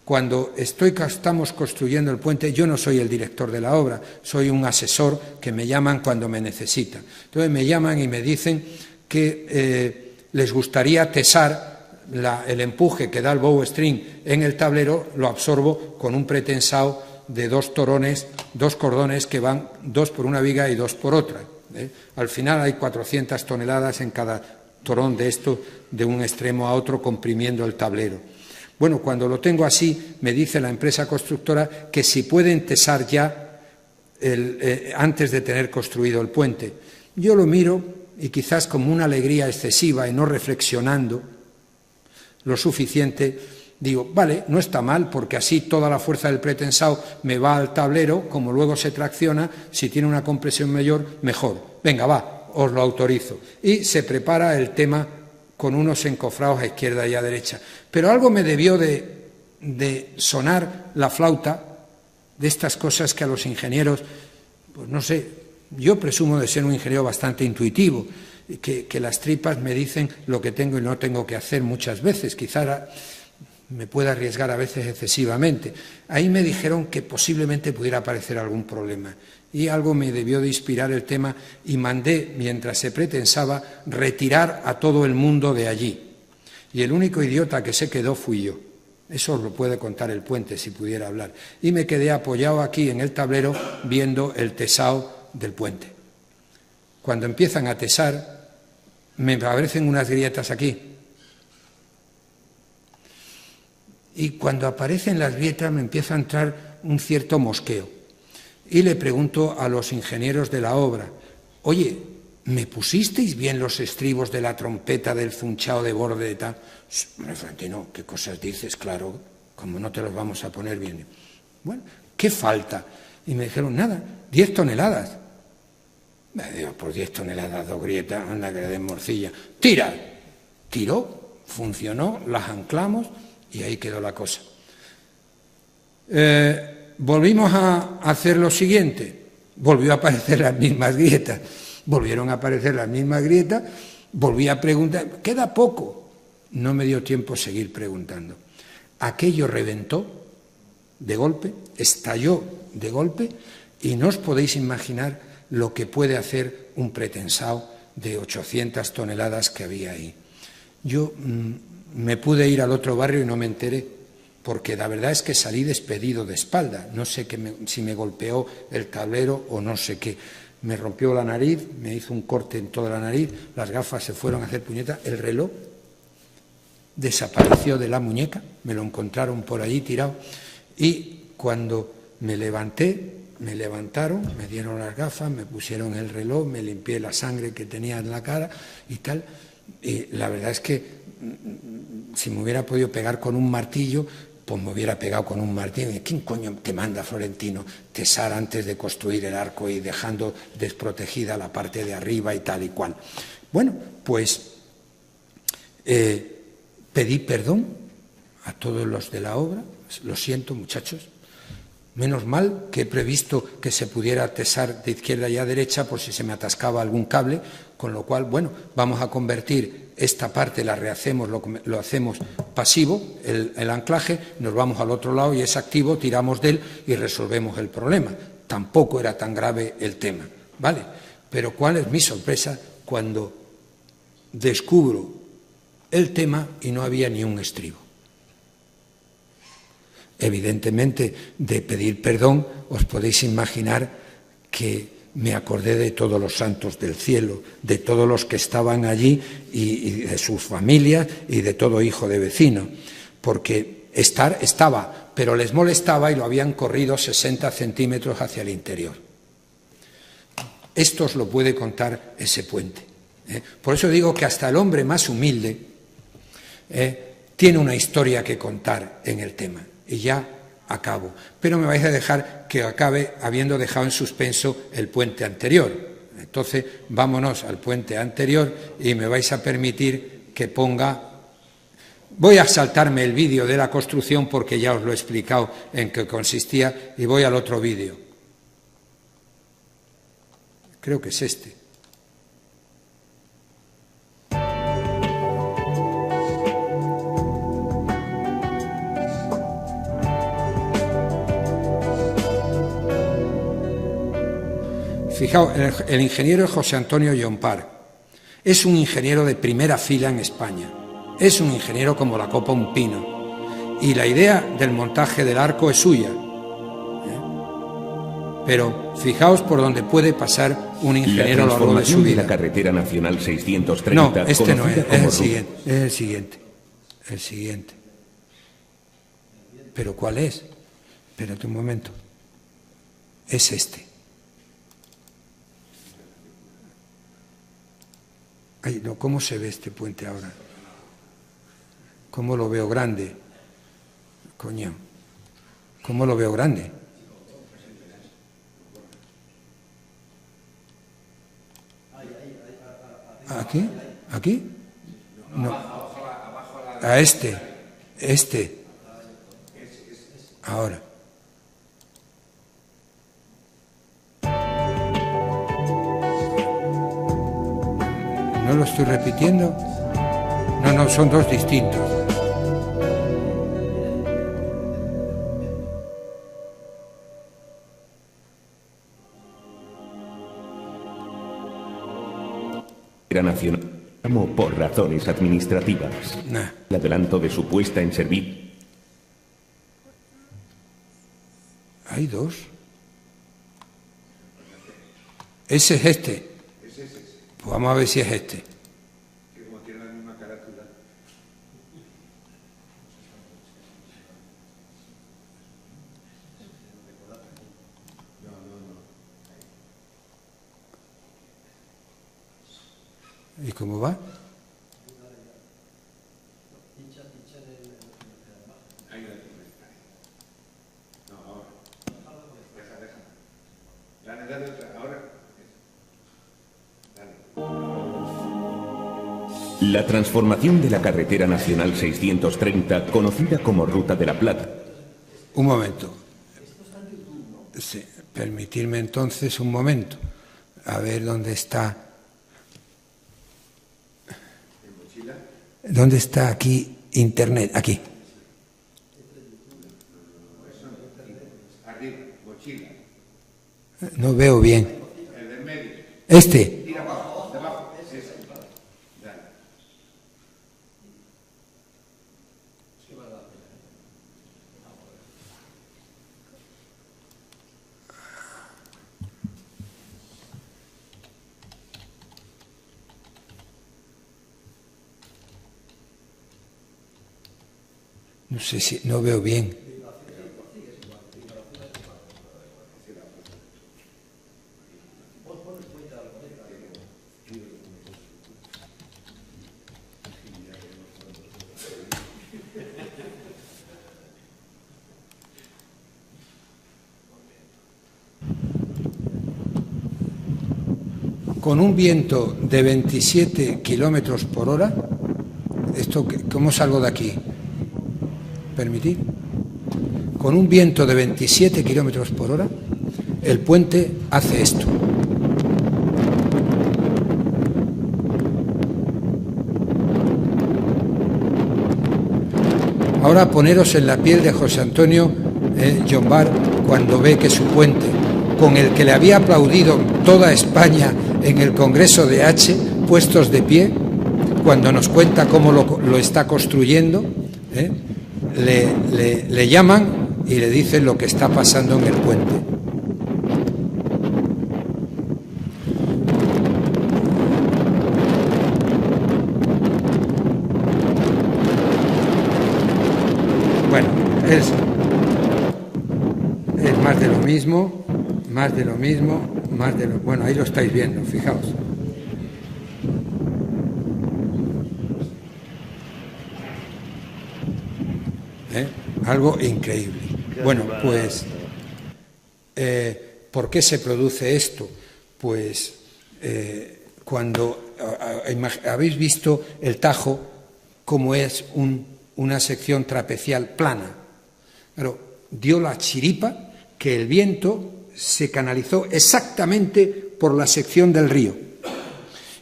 Cuando estamos construyendo el puente, yo no soy el director de la obra, soy un asesor que me llaman cuando me necesitan. Entonces me llaman y me dicen que les gustaría tesar el empuje que da el bow string en el tablero, lo absorbo con un pretensado de dos cordones que van 2 por una viga y 2 por otra. Al final hay 400 toneladas en cada torón de esto, de un extremo a otro, comprimiendo el tablero. Bueno, cuando lo tengo así, me dice la empresa constructora que si pueden tesar ya antes de tener construido el puente. Yo lo miro y quizás como una alegría excesiva y no reflexionando lo suficiente, digo, vale, no está mal, porque así toda la fuerza del pretensado me va al tablero, como luego se tracciona, si tiene una compresión mayor, mejor. Venga, va, os lo autorizo. Y se prepara el tema con unos encofrados a izquierda y a derecha. Pero algo me debió de sonar la flauta, de estas cosas que a los ingenieros, pues no sé, yo presumo de ser un ingeniero bastante intuitivo, que las tripas me dicen lo que tengo y no tengo que hacer muchas veces, quizá me pueda arriesgar a veces excesivamente. Ahí me dijeron que posiblemente pudiera aparecer algún problema y algo me debió de inspirar el tema y mandé, mientras se pretensaba, retirar a todo el mundo de allí. Y el único idiota que se quedó fui yo. Eso os lo puede contar el puente si pudiera hablar. Y me quedé apoyado aquí en el tablero viendo el tesado del puente. Cuando empiezan a tesar, me aparecen unas grietas aquí. Y cuando aparecen las grietas me empieza a entrar un cierto mosqueo. Y le pregunto a los ingenieros de la obra, oye, ¿me pusisteis bien los estribos de la trompeta del funchao de borde de tal? Hombre, Florentino, ¿qué cosas dices? Claro, como no te los vamos a poner bien. Bueno, ¿qué falta? Y me dijeron, nada, 10 toneladas. Me digo, por 10 toneladas, 2 grietas, anda que le den morcilla. ¡Tira! Tiró, funcionó, las anclamos y ahí quedó la cosa. Volvimos a hacer lo siguiente. Volvió a aparecer las mismas grietas. Volvieron a aparecer las mismas grietas. Volví a preguntar, queda poco. No me dio tiempo a seguir preguntando. Aquello reventó de golpe, estalló de golpe y no os podéis imaginar lo que puede hacer un pretensado de 800 toneladas que había ahí. Yo me pude ir al otro barrio y no me enteré, porque la verdad es que salí despedido de espalda. No sé si me golpeó el tablero o no sé qué. Me rompió la nariz, me hizo un corte en toda la nariz, las gafas se fueron a hacer puñetas, el reloj desapareció de la muñeca, me lo encontraron por allí tirado y cuando me levantaron, me dieron las gafas, me pusieron el reloj, me limpié la sangre que tenía en la cara y tal. Y la verdad es que si me hubiera podido pegar con un martillo, pues me hubiera pegado con un martillo. ¿Quién coño te manda, Florentino, tesar antes de construir el arco y dejando desprotegida la parte de arriba y tal y cual? Bueno, pues pedí perdón a todos los de la obra. Lo siento, muchachos. Menos mal que he previsto que se pudiera tesar de izquierda y a derecha por si se me atascaba algún cable, con lo cual, bueno, vamos a convertir esta parte, la rehacemos, lo hacemos pasivo, el anclaje, nos vamos al otro lado y es activo, tiramos de él y resolvemos el problema. Tampoco era tan grave el tema, ¿vale? Pero ¿cuál es mi sorpresa cuando descubro el tema y no había ni un estribo? Evidentemente, de pedir perdón, os podéis imaginar que me acordé de todos los santos del cielo, de todos los que estaban allí y de sus familias y de todo hijo de vecino, porque estaba, pero les molestaba y lo habían corrido 60 centímetros hacia el interior. Esto os lo puede contar ese puente. Por eso digo que hasta el hombre más humilde tiene una historia que contar en el tema. Y ya acabo. Pero me vais a dejar que acabe habiendo dejado en suspenso el puente anterior. Entonces, vámonos al puente anterior y me vais a permitir que ponga... Voy a saltarme el vídeo de la construcción porque ya os lo he explicado en qué consistía y voy al otro vídeo. Creo que es este. Fijaos, el ingeniero José Antonio Llompart es un ingeniero de primera fila en España. Es un ingeniero como la copa un pino. Y la idea del montaje del arco es suya. Pero fijaos por dónde puede pasar un ingeniero a lo largo de su vida. La carretera nacional 630. No, este no es el siguiente. Es el siguiente. El siguiente. ¿Pero cuál es? Espérate un momento. Es este. Ay, no, ¿cómo se ve este puente ahora? ¿Cómo lo veo grande? Coño, ¿cómo lo veo grande? ¿Aquí? ¿Aquí? No. A este. Ahora. ¿No lo estoy repitiendo? No, son dos distintos. Era nacional por razones administrativas. El adelanto de su puesta en servicio. Hay dos. Ese es este. Pues vamos a ver si es este. Que como tiene la misma carátula. ¿Y cómo va? No, ahora. Dale otra. Ahora. La transformación de la carretera nacional 630, conocida como Ruta de la Plata. Un momento. Sí, permitirme entonces un momento. A ver dónde está. ¿Dónde está aquí Internet? Aquí. Arriba, mochila. No veo bien. El del medio. Este. Tira abajo, debajo. Ese. Dale. No sé si no veo bien. Con un viento de 27 kilómetros por hora, ¿cómo salgo de aquí? ¿Permitir? Con un viento de 27 kilómetros por hora, el puente hace esto. Ahora poneros en la piel de José Antonio Llompart cuando ve que su puente, con el que le había aplaudido toda España en el Congreso de H, puestos de pie, cuando nos cuenta cómo lo está construyendo, le llaman y le dicen lo que está pasando en el puente. es más de lo mismo, más de lo mismo, más de lo... Bueno, ahí lo estáis viendo, fijaos. Algo increíble. Bueno, pues, ¿por qué se produce esto? Pues cuando habéis visto el Tajo como es una sección trapezial plana, pero dio la chiripa que el viento se canalizó exactamente por la sección del río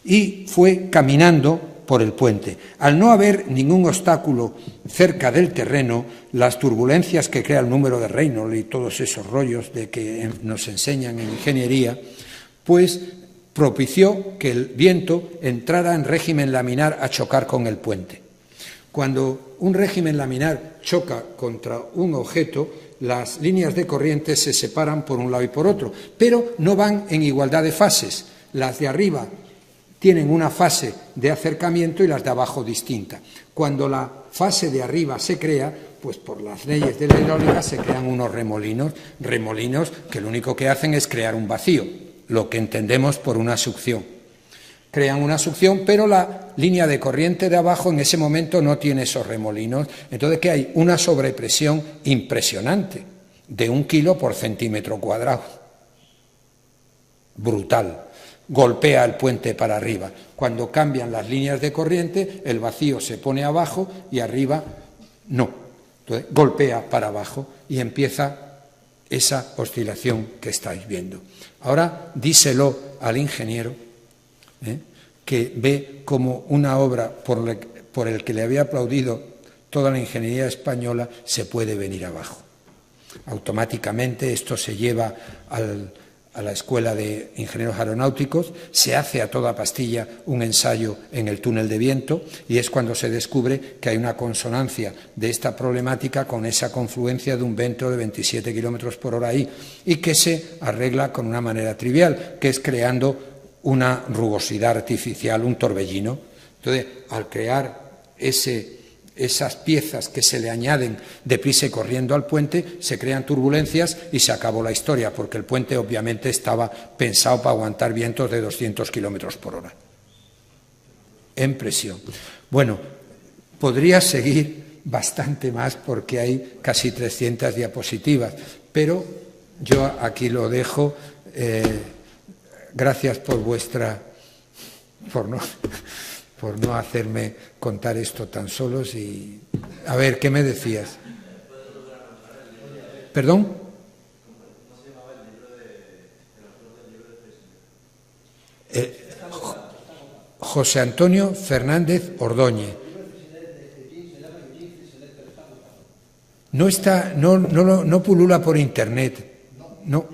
y fue caminando por el puente. Al no haber ningún obstáculo cerca del terreno, las turbulencias que crea el número de Reynolds y todos esos rollos de que nos enseñan en ingeniería, pues propició que el viento entrara en régimen laminar a chocar con el puente. Cuando un régimen laminar choca contra un objeto, las líneas de corriente se separan por un lado y por otro, pero no van en igualdad de fases. Las de arriba tienen una fase de acercamiento y las de abajo distinta. Cuando la fase de arriba se crea, pues por las leyes de la hidráulica se crean unos remolinos que lo único que hacen es crear un vacío, lo que entendemos por una succión. Crean una succión, pero la línea de corriente de abajo en ese momento no tiene esos remolinos. Entonces, ¿qué hay? Una sobrepresión impresionante de 1 kilo por centímetro cuadrado. Brutal. Golpea el puente para arriba. Cuando cambian las líneas de corriente, el vacío se pone abajo y arriba no. Entonces, golpea para abajo y empieza esa oscilación que estáis viendo. Ahora díselo al ingeniero, que ve como una obra por el que le había aplaudido toda la ingeniería española se puede venir abajo. Automáticamente esto se lleva a la Escuela de Ingenieros Aeronáuticos, se hace a toda pastilla un ensayo en el túnel de viento y es cuando se descubre que hay una consonancia de esta problemática con esa confluencia de un viento de 27 kilómetros por hora ahí y que se arregla con una manera trivial, que es creando una rugosidad artificial, un torbellino. Entonces, al crear esas piezas que se le añaden deprisa y corriendo al puente, se crean turbulencias y se acabó la historia, porque el puente obviamente estaba pensado para aguantar vientos de 200 kilómetros por hora. En presión. Bueno, podría seguir bastante más porque hay casi 300 diapositivas, pero yo aquí lo dejo. Gracias por no hacerme contar esto tan solos y... A ver, ¿qué me decías? ¿Perdón? José Antonio Fernández Ordóñez. No pulula por internet. No.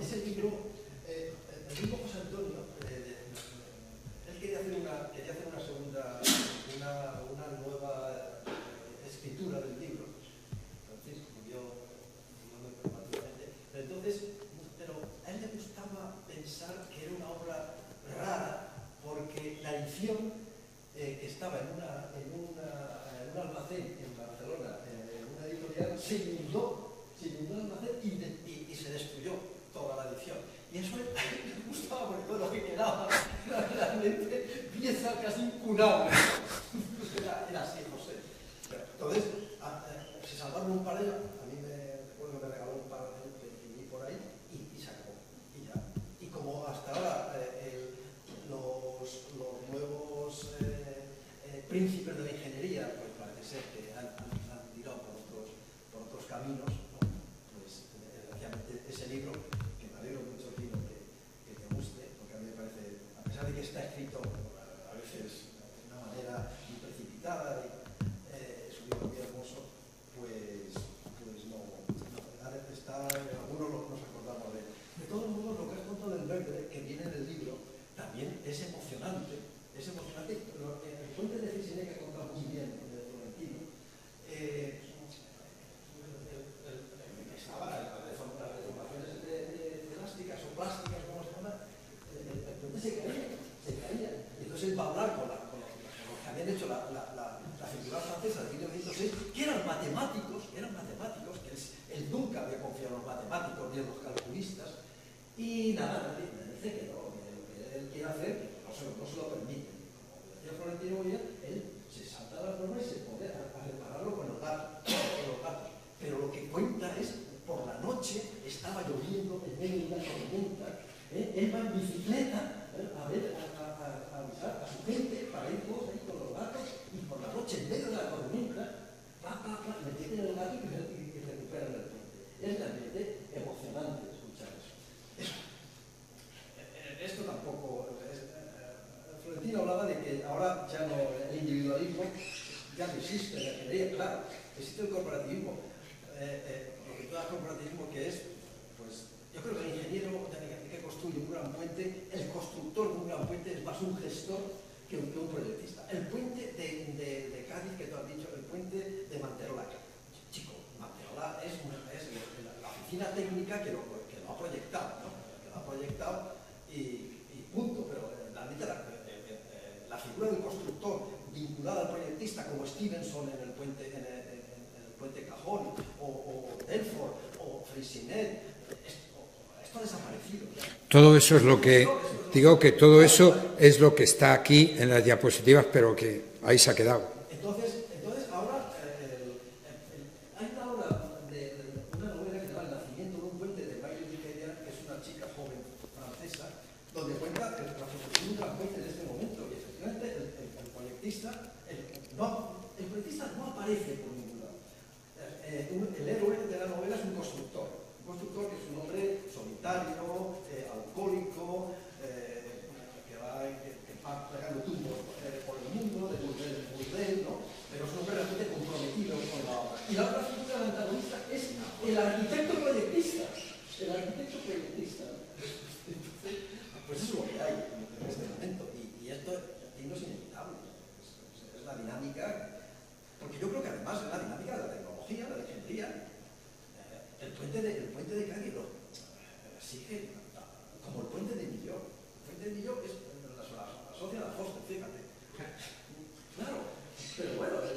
Príncipes de la ingeniería, pues parece ser que han tirado por otros caminos, ¿no? Pues desgraciadamente ese libro, que me alegro mucho que te guste, porque a mí me parece, a pesar de que está escrito a veces de una manera muy precipitada, es un libro muy hermoso, pues no está, algunos nos acordamos de él. De todos modos, lo que has contado del Verde, que viene en el libro, también es emocionante. Es emocionante. El puente de Freycinet que ha contado muy bien de Florentino, estaba las deformaciones elásticas o plásticas, como se llama, el puente se caía. Entonces él va a hablar con los que habían hecho la figura francesa de 1906, que eran matemáticos, que Y nada, dice que no, que lo que él quiere hacer no se lo permite. Como decía Florentino Goya, él se salta las normas y se pone a repararlo con los gatos. Pero lo que cuenta es, por la noche estaba lloviendo en medio de una tormenta, él va en bicicleta a avisar a su gente para ir todos ahí con los gatos, y por la noche en medio de la tormenta le tienen el gato y recuperan el puente. Es realmente emocionante escuchar eso. Esto tampoco... Florentino hablaba de que ahora ya no, el individualismo ya no existe en la ingeniería. Claro, existe el corporativismo. Lo que tú das corporativismo, que es, pues, yo creo que el ingeniero que construye un gran puente, el constructor de un gran puente es más un gestor que un proyectista. El puente de Cádiz, que tú has dicho, el puente de Manterola. Chico, Manterola es la oficina técnica que lo ha proyectado, ¿no? Que lo ha proyectado y punto. Pero la figura del constructor vinculada al proyectista, como Stevenson en el puente Cajón, o Delfort, o Freycinet, esto ha desaparecido. Todo eso es lo que... Digo que todo eso es lo que está aquí en las diapositivas, pero que ahí se ha quedado. Entonces ahora hay una obra de una novela que se llama El nacimiento de un puente de Marie Nigeria, que es una chica joven francesa, donde cuenta la construcción de un gran puente en este momento. Y efectivamente el proyectista no aparece por ningún lado. El héroe de la novela es un constructor que es un hombre solitario, alcohólico, que va pegando tumbos por el mundo, de burdel, ¿no? Pero es un hombre realmente comprometido con la obra. Y la otra figura del antagonista es el arquitecto proyectista. Pues eso es lo que hay en este momento. Y esto aquí no es inevitable. Es la dinámica, porque yo creo que además es la dinámica de la tecnología, de la ingeniería. El puente de Cádiz sigue como el puente de Millau. El puente de Millau es la asocia a la Foster, fíjate. Claro, pero bueno, es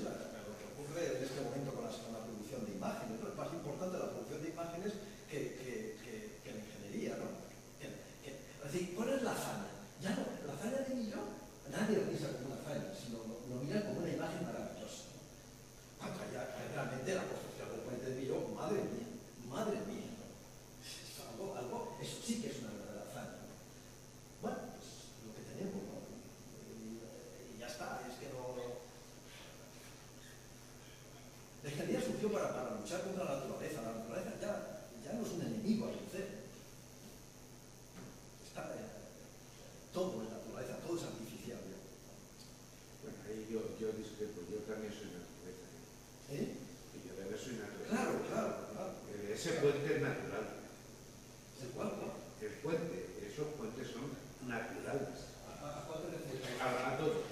lo que ocurre en este momento con la producción de imágenes, ¿no? Es más importante la producción de imágenes que la ingeniería, ¿no? Es decir, ¿cuál es la hazaña? Ya no, la hazaña de Millau, nadie lo piensa como una hazaña, sino lo miran como una imagen maravillosa. Cuando realmente la construcción del puente de Millau, madre mía, ¿no? Eso sí que es una verdadera hazaña, ¿no? Bueno, pues lo que tenemos, ¿no? Y ya está, es que no... La ingeniería surgió para luchar contra la naturaleza. La naturaleza ya no es un enemigo a vencer. Todo es naturaleza, todo es artificial. Bueno, ahí yo discrepo, yo también soy naturaleza. Y yo de verdad soy naturaleza. Claro. Ese puente es natural. ¿El cuál? El puente, esos puentes son naturales. ¿A cuál te refieres? A todo.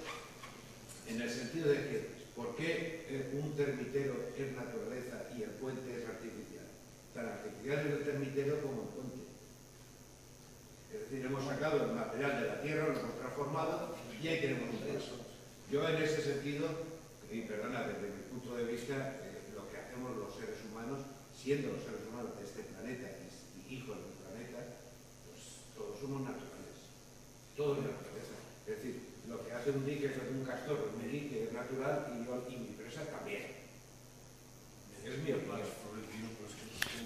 En el sentido de que, ¿por qué un termitero es naturaleza y el puente es artificial? Tan artificial es el termitero como el puente. Es decir, hemos sacado el material de la tierra, lo hemos transformado y ahí tenemos un paso. Yo en ese sentido, y perdona, desde mi punto de vista, lo que hacemos los seres humanos, siendo los seres humanos de este planeta y hijos del planeta, pues todos somos naturales. Todo es naturaleza. Es decir, lo que hace un dique, que hace un castor, un dique es natural y mi empresa también. Es mi opinión.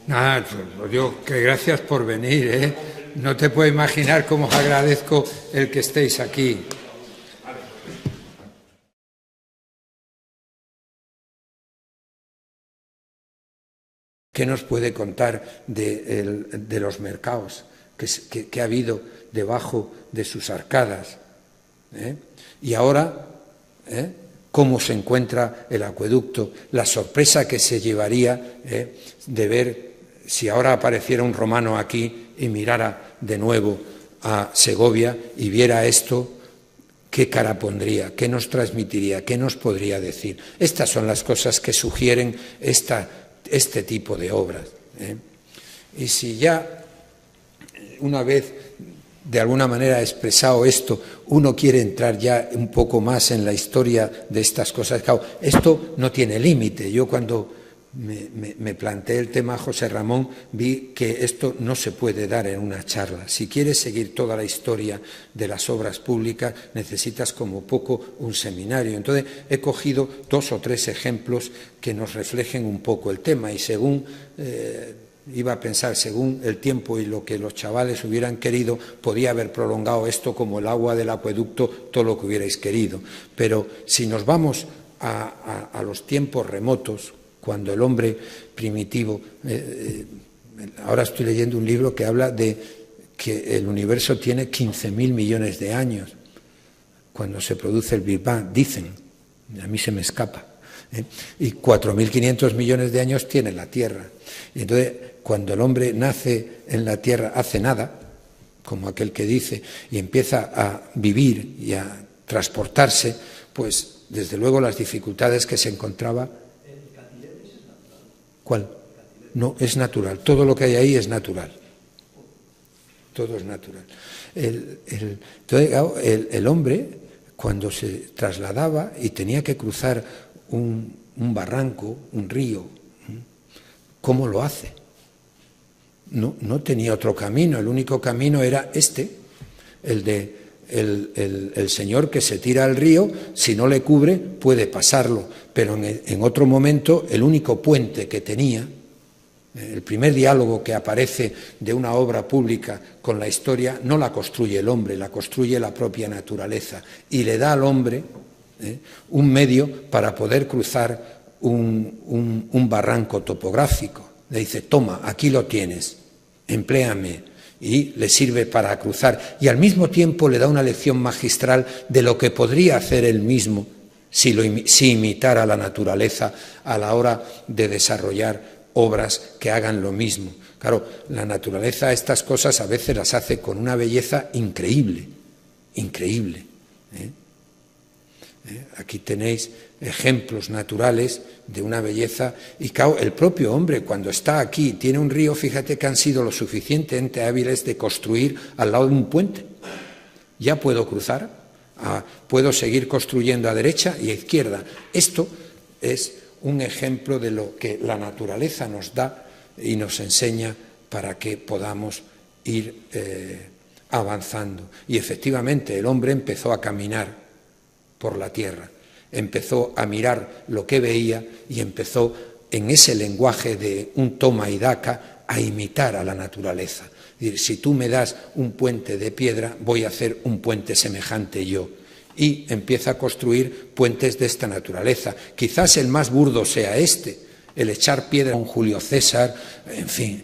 Nada, pues digo que gracias por venir, ¿eh? No te puedo imaginar cómo os agradezco el que estéis aquí. ¿Qué nos puede contar de los mercados que ha habido debajo de sus arcadas? Y ahora, cómo se encuentra el acueducto, la sorpresa que se llevaría de ver si ahora apareciera un romano aquí y mirara de nuevo a Segovia y viera esto, ¿qué cara pondría? ¿Qué nos transmitiría? ¿Qué nos podría decir? Estas son las cosas que sugieren este tipo de obras. Y si ya, una vez de alguna manera expresado esto, uno quiere entrar ya un poco más en la historia de estas cosas, claro, esto no tiene límite. Yo cuando me planteé el tema, José Ramón, vi que esto no se puede dar en una charla. Si quieres seguir toda la historia de las obras públicas, necesitas como poco un seminario. Entonces, he cogido 2 o 3 ejemplos que nos reflejen un poco el tema y según, iba a pensar, según el tiempo y lo que los chavales hubieran querido, podía haber prolongado esto como el agua del acueducto, todo lo que hubierais querido. Pero si nos vamos a los tiempos remotos, cuando el hombre primitivo, ahora estoy leyendo un libro que habla de que el universo tiene 15.000 millones de años, cuando se produce el Big Bang, dicen, a mí se me escapa, y 4.500 millones de años tiene la Tierra. Y entonces, cuando el hombre nace en la Tierra, hace nada, como aquel que dice, y empieza a vivir y a transportarse, pues desde luego las dificultades que se encontraba. ¿Cuál? No, es natural. Todo lo que hay ahí es natural. Todo es natural. Entonces, el hombre, cuando se trasladaba y tenía que cruzar un barranco, un río, ¿cómo lo hace? No tenía otro camino. El único camino era el de el señor que se tira al río, si no le cubre, puede pasarlo, pero en otro momento el único puente que tenía, el primer diálogo que aparece de una obra pública con la historia, no la construye el hombre, la construye la propia naturaleza y le da al hombre un medio para poder cruzar un barranco topográfico. Le dice, toma, aquí lo tienes, empléame. Y le sirve para cruzar, y al mismo tiempo le da una lección magistral de lo que podría hacer él mismo si imitara la naturaleza a la hora de desarrollar obras que hagan lo mismo. Claro, la naturaleza estas cosas a veces las hace con una belleza increíble, increíble. Aquí tenéis ejemplos naturales de una belleza, y claro, el propio hombre cuando está aquí, tiene un río, fíjate que han sido lo suficientemente hábiles de construir al lado de un puente. Ya puedo cruzar, puedo seguir construyendo a derecha y a izquierda. Esto es un ejemplo de lo que la naturaleza nos da y nos enseña para que podamos ir avanzando. Y efectivamente el hombre empezó a caminar por la tierra, empezó a mirar lo que veía y empezó en ese lenguaje de un toma y daca a imitar a la naturaleza. Es decir, si tú me das un puente de piedra, voy a hacer un puente semejante yo. Y empieza a construir puentes de esta naturaleza. Quizás el más burdo sea el echar piedra a un Julio César, en fin,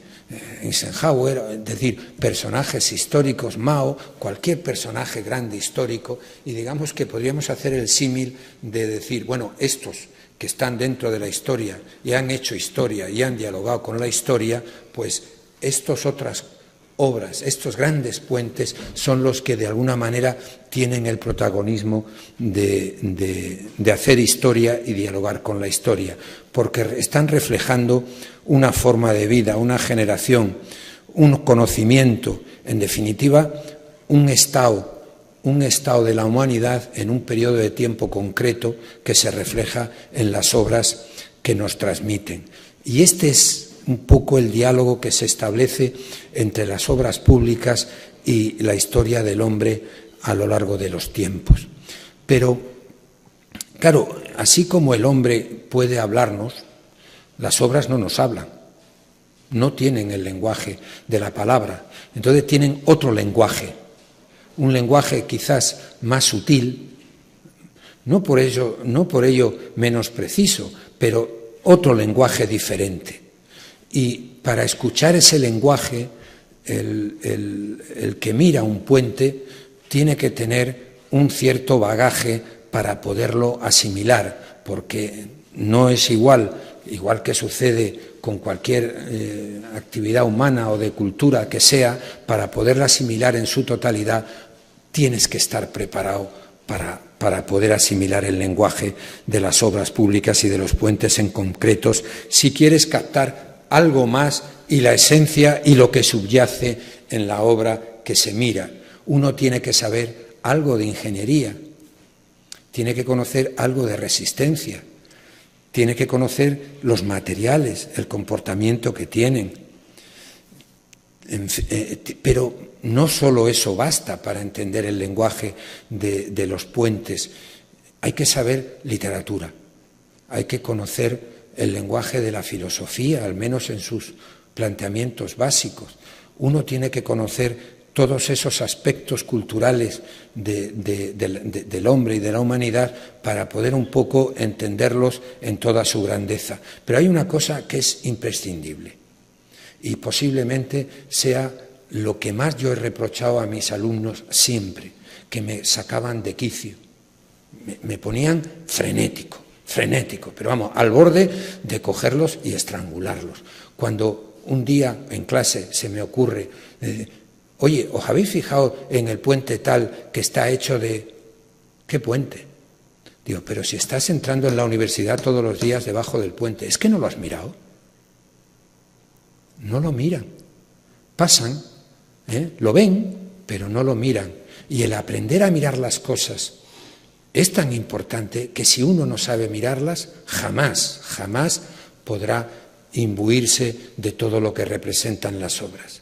Eisenhower, es decir, personajes históricos, Mao, cualquier personaje grande histórico, y digamos que podríamos hacer el símil de decir, bueno, estos que están dentro de la historia y han hecho historia y han dialogado con la historia, pues estas otras obras, estos grandes puentes son los que de alguna manera tienen el protagonismo de hacer historia y dialogar con la historia, porque están reflejando una forma de vida, una generación, un conocimiento, en definitiva, un estado de la humanidad en un periodo de tiempo concreto que se refleja en las obras que nos transmiten. Y este es un poco el diálogo que se establece entre las obras públicas y la historia del hombre a lo largo de los tiempos. Pero, claro, así como el hombre puede hablarnos, las obras no nos hablan, no tienen el lenguaje de la palabra, entonces tienen otro lenguaje, un lenguaje quizás más sutil, no por ello menos preciso, pero otro lenguaje diferente. Y para escuchar ese lenguaje, el que mira un puente tiene que tener un cierto bagaje para poderlo asimilar, porque no es igual que sucede con cualquier actividad humana o de cultura que sea, para poderla asimilar en su totalidad, tienes que estar preparado para poder asimilar el lenguaje de las obras públicas y de los puentes en concretos, si quieres captar algo más y la esencia y lo que subyace en la obra que se mira. Uno tiene que saber algo de ingeniería, tiene que conocer algo de resistencia, tiene que conocer los materiales, el comportamiento que tienen. Pero no solo eso basta para entender el lenguaje de los puentes. Hay que saber literatura, hay que conocer el lenguaje de la filosofía, al menos en sus planteamientos básicos. Uno tiene que conocer todos esos aspectos culturales del hombre y de la humanidad para poder un poco entenderlos en toda su grandeza. Pero hay una cosa que es imprescindible y posiblemente sea lo que más yo he reprochado a mis alumnos siempre, que me sacaban de quicio, me ponían frenético, pero vamos, al borde de cogerlos y estrangularlos. Cuando un día en clase se me ocurre, oye, ¿os habéis fijado en el puente tal que está hecho de... ¿Qué puente? Digo, pero si estás entrando en la universidad todos los días debajo del puente, ¿es que no lo has mirado? No lo miran. Pasan, lo ven, pero no lo miran. Y el aprender a mirar las cosas es tan importante que si uno no sabe mirarlas, jamás podrá imbuirse de todo lo que representan las obras.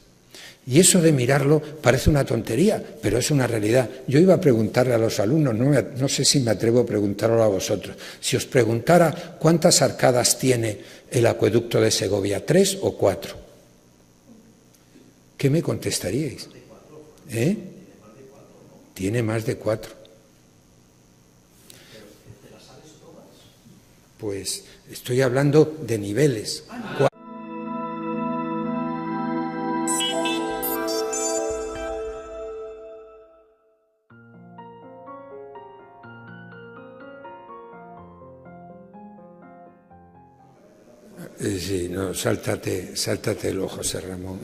Y eso de mirarlo parece una tontería, pero es una realidad. Yo iba a preguntarle a los alumnos, no sé si me atrevo a preguntarlo a vosotros, si os preguntara cuántas arcadas tiene el acueducto de Segovia, 3 o 4, ¿qué me contestaríais? Tiene más de 4. Pues estoy hablando de niveles. Sí, no, sáltatelo, José Ramón.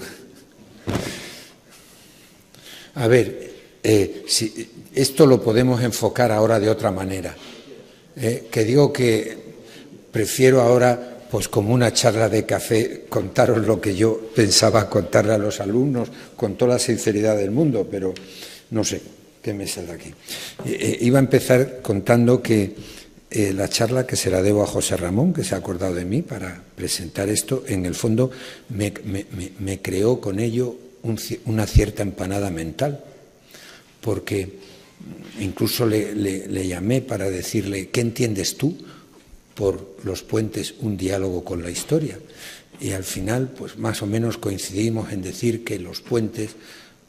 A ver, esto lo podemos enfocar ahora de otra manera. Que digo que prefiero ahora, pues como una charla de café, contaros lo que yo pensaba contarle a los alumnos con toda la sinceridad del mundo, pero no sé qué me sale aquí. Iba a empezar contando que la charla, que se la debo a José Ramón, que se ha acordado de mí para presentar esto, en el fondo me creó con ello una cierta empanada mental, porque incluso le llamé para decirle, ¿qué entiendes tú por los puentes? Un diálogo con la historia. Y al final, pues más o menos coincidimos en decir que los puentes,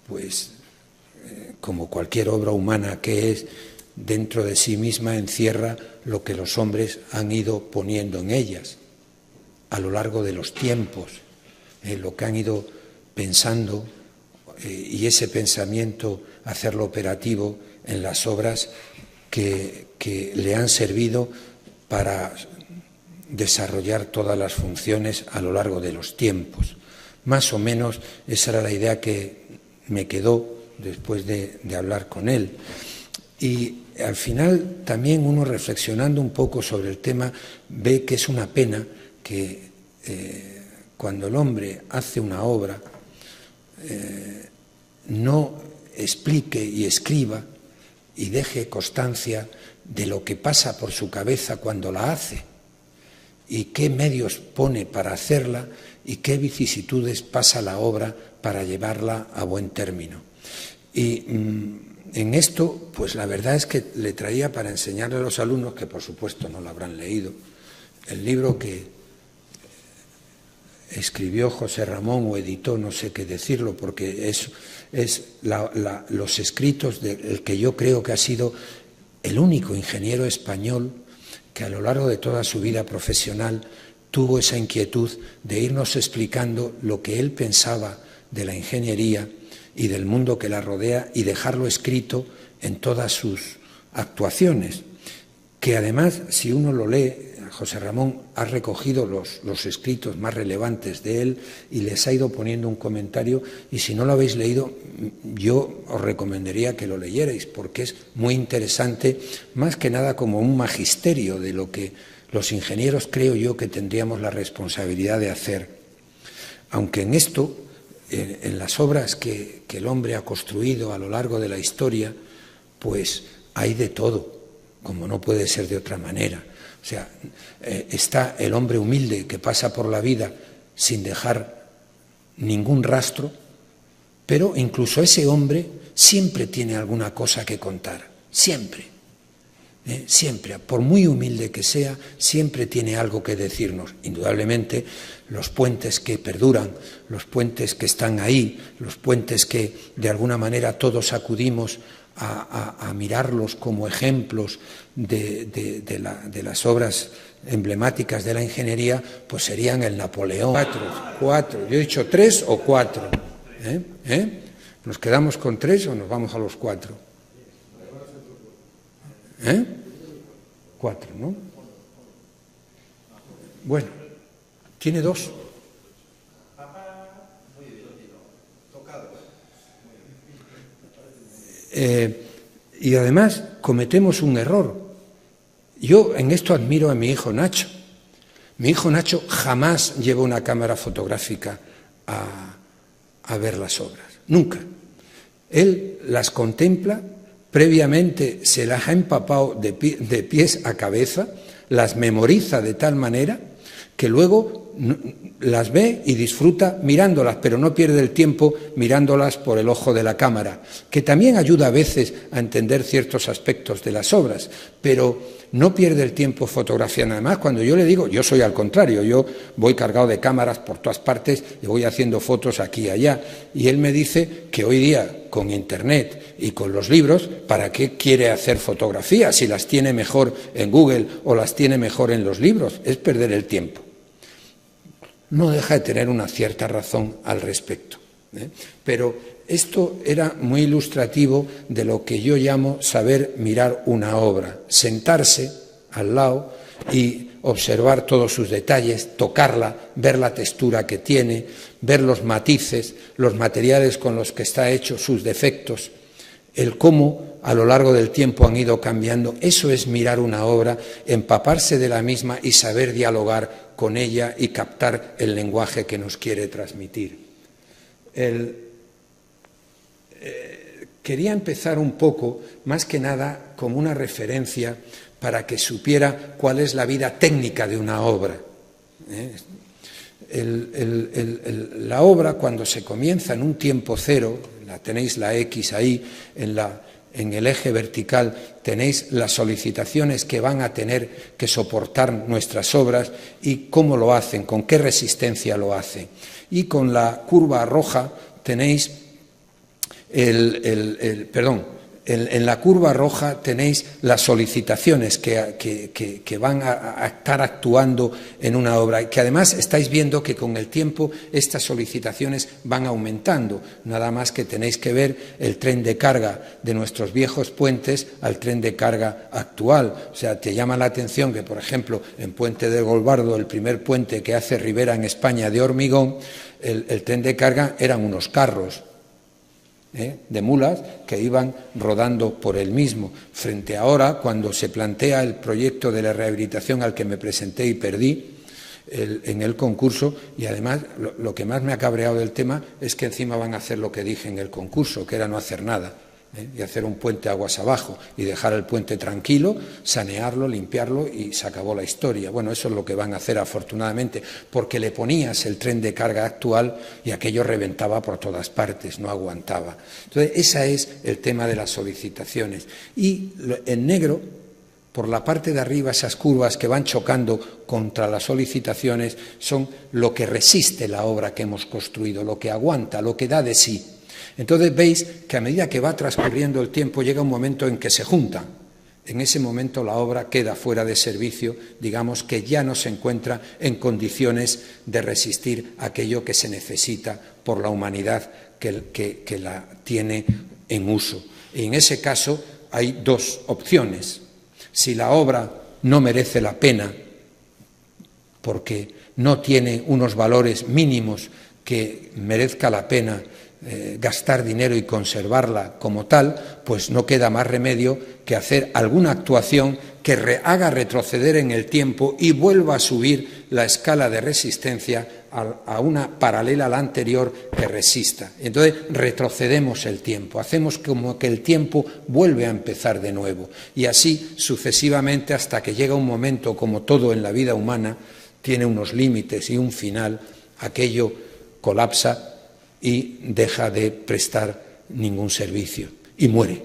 pues como cualquier obra humana que es, dentro de sí misma encierra lo que los hombres han ido poniendo en ellas a lo largo de los tiempos, lo que han ido pensando y ese pensamiento hacerlo operativo en las obras que le han servido para desarrollar todas las funciones a lo largo de los tiempos. Más o menos esa era la idea que me quedó después de hablar con él. Y al final también uno, reflexionando un poco sobre el tema, ve que es una pena que cuando el hombre hace una obra no explique y escriba y deje constancia de lo que pasa por su cabeza cuando la hace y qué medios pone para hacerla y qué vicisitudes pasa la obra para llevarla a buen término. Y en esto, pues la verdad es que le traía para enseñarle a los alumnos, que por supuesto no lo habrán leído, el libro que escribió José Ramón o editó, no sé qué decirlo, porque es los escritos del que yo creo que ha sido el único ingeniero español que a lo largo de toda su vida profesional tuvo esa inquietud de irnos explicando lo que él pensaba de la ingeniería y del mundo que la rodea y dejarlo escrito en todas sus actuaciones, que además, si uno lo lee, José Ramón ha recogido los escritos más relevantes de él y les ha ido poniendo un comentario, y si no lo habéis leído, yo os recomendaría que lo leyerais, porque es muy interesante, más que nada como un magisterio de lo que los ingenieros creo yo que tendríamos la responsabilidad de hacer. Aunque en esto, en las obras que el hombre ha construido a lo largo de la historia, pues hay de todo, como no puede ser de otra manera. O sea, está el hombre humilde que pasa por la vida sin dejar ningún rastro, pero incluso ese hombre siempre tiene alguna cosa que contar, siempre. Siempre, por muy humilde que sea, siempre tiene algo que decirnos. Indudablemente, los puentes que perduran, los puentes que están ahí, los puentes que de alguna manera todos acudimos a mirarlos como ejemplos de las obras emblemáticas de la ingeniería, pues serían el Napoleón. Cuatro. Yo he dicho 3 o 4. ¿Nos quedamos con 3 o nos vamos a los 4? 4, ¿no? Bueno, tiene 2. Y además cometemos un error. Yo en esto admiro a mi hijo Nacho. Mi hijo Nacho jamás lleva una cámara fotográfica a ver las obras, nunca. Él las contempla, previamente se las ha empapado de pies a cabeza, las memoriza de tal manera que luego las ve y disfruta mirándolas, pero no pierde el tiempo mirándolas por el ojo de la cámara, que también ayuda a veces a entender ciertos aspectos de las obras, pero no pierde el tiempo fotografiando. Además, cuando yo le digo, yo soy al contrario, yo voy cargado de cámaras por todas partes y voy haciendo fotos aquí y allá, y él me dice que hoy día con Internet y con los libros, ¿para qué quiere hacer fotografías si las tiene mejor en Google o las tiene mejor en los libros? Es perder el tiempo. No deja de tener una cierta razón al respecto, pero esto era muy ilustrativo de lo que yo llamo saber mirar una obra, sentarse al lado y observar todos sus detalles, tocarla, ver la textura que tiene, ver los matices, los materiales con los que está hecho, sus defectos, el cómo a lo largo del tiempo han ido cambiando. Eso es mirar una obra, empaparse de la misma y saber dialogar con ella y captar el lenguaje que nos quiere transmitir. Quería empezar un poco, más que nada, como una referencia para que supiera cuál es la vida técnica de una obra. La obra, cuando se comienza en un tiempo cero, tenéis la X ahí, en el eje vertical tenéis las solicitaciones que van a tener que soportar nuestras obras y cómo lo hacen, con qué resistencia lo hacen. Y con la curva roja tenéis en la curva roja tenéis las solicitaciones que van a estar actuando en una obra y que además estáis viendo que con el tiempo estas solicitaciones van aumentando. Nada más que tenéis que ver el tren de carga de nuestros viejos puentes al tren de carga actual. O sea, te llama la atención que, por ejemplo, en Puente del Golbardo, el primer puente que hace Rivera en España de hormigón, el tren de carga eran unos carros de mulas que iban rodando por el mismo. Frente a ahora, cuando se plantea el proyecto de la rehabilitación al que me presenté y perdí en el concurso, y además lo que más me ha cabreado del tema es que encima van a hacer lo que dije en el concurso, que era no hacer nada, y hacer un puente aguas abajo y dejar el puente tranquilo, sanearlo, limpiarlo y se acabó la historia. Bueno, eso es lo que van a hacer afortunadamente, porque le ponías el tren de carga actual y aquello reventaba por todas partes, no aguantaba. Entonces, ese es el tema de las solicitaciones. Y en negro, por la parte de arriba, esas curvas que van chocando contra las solicitaciones son lo que resiste la obra que hemos construido, lo que aguanta, lo que da de sí. Entonces veis que a medida que va transcurriendo el tiempo llega un momento en que se juntan. En ese momento la obra queda fuera de servicio, digamos que ya no se encuentra en condiciones de resistir aquello que se necesita por la humanidad que la tiene en uso. Y en ese caso hay dos opciones. Si la obra no merece la pena porque no tiene unos valores mínimos que merezca la pena gastar dinero y conservarla como tal, pues no queda más remedio que hacer alguna actuación que haga retroceder en el tiempo y vuelva a subir la escala de resistencia a una paralela a la anterior que resista. Entonces retrocedemos el tiempo, hacemos como que el tiempo vuelve a empezar de nuevo y así sucesivamente hasta que llega un momento, como todo en la vida humana, tiene unos límites y un final, aquello colapsa y deja de prestar ningún servicio y muere,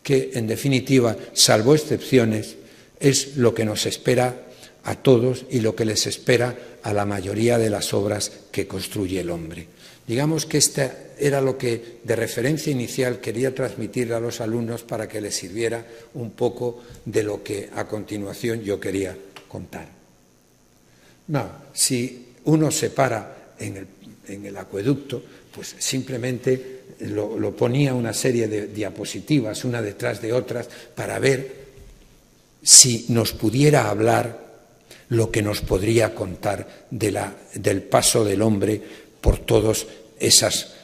que en definitiva, salvo excepciones, es lo que nos espera a todos y lo que les espera a la mayoría de las obras que construye el hombre. Digamos que esta era lo que de referencia inicial quería transmitir a los alumnos para que les sirviera un poco de lo que a continuación yo quería contar. No, si uno se para en el acueducto, pues simplemente lo ponía una serie de diapositivas, una detrás de otras, para ver si nos pudiera hablar lo que nos podría contar del paso del hombre por todas esas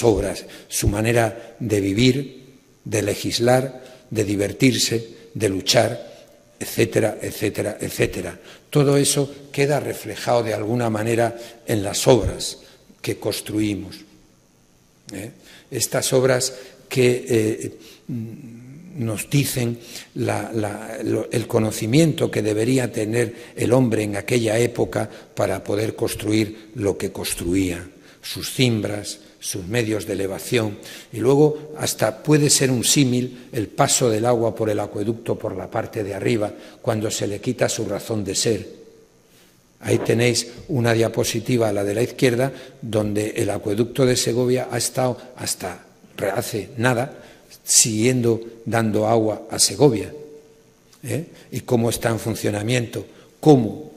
obras, su manera de vivir, de legislar, de divertirse, de luchar, etcétera, etcétera, etcétera. Todo eso queda reflejado de alguna manera en las obras que construimos. Estas obras que nos dicen el conocimiento que debería tener el hombre en aquella época para poder construir lo que construía, sus cimbras, sus medios de elevación, y luego hasta puede ser un símil el paso del agua por el acueducto por la parte de arriba, cuando se le quita su razón de ser. Ahí tenéis una diapositiva a la de la izquierda, donde el acueducto de Segovia ha estado hasta hace nada siguiendo dando agua a Segovia, y cómo está en funcionamiento, cómo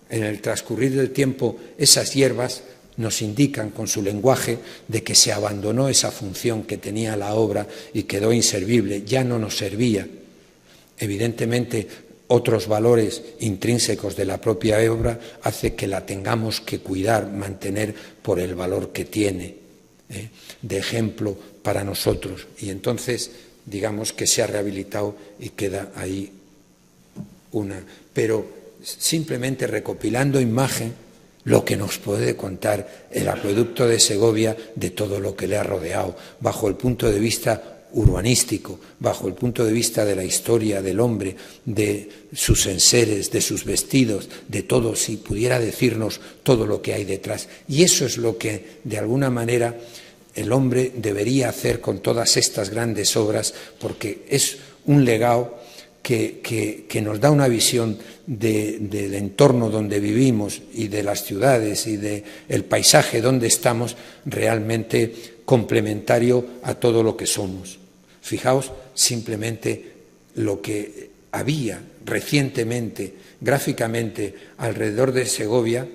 en el transcurrir del tiempo esas hierbas nos indican con su lenguaje de que se abandonó esa función que tenía la obra y quedó inservible, ya no nos servía. Evidentemente, otros valores intrínsecos de la propia obra hace que la tengamos que cuidar, mantener por el valor que tiene, de ejemplo para nosotros. Y entonces, digamos que se ha rehabilitado y queda ahí pero simplemente recopilando imagen, lo que nos puede contar el acueducto de Segovia de todo lo que le ha rodeado, bajo el punto de vista urbanístico, bajo el punto de vista de la historia del hombre, de sus enseres, de sus vestidos, de todo, si pudiera decirnos todo lo que hay detrás. Y eso es lo que, de alguna manera, el hombre debería hacer con todas estas grandes obras, porque es un legado que nos da una visión del entorno donde vivimos y de las ciudades y del paisaje donde estamos, realmente complementario a todo lo que somos. Fijaos simplemente lo que había recientemente, gráficamente, alrededor de Segovia,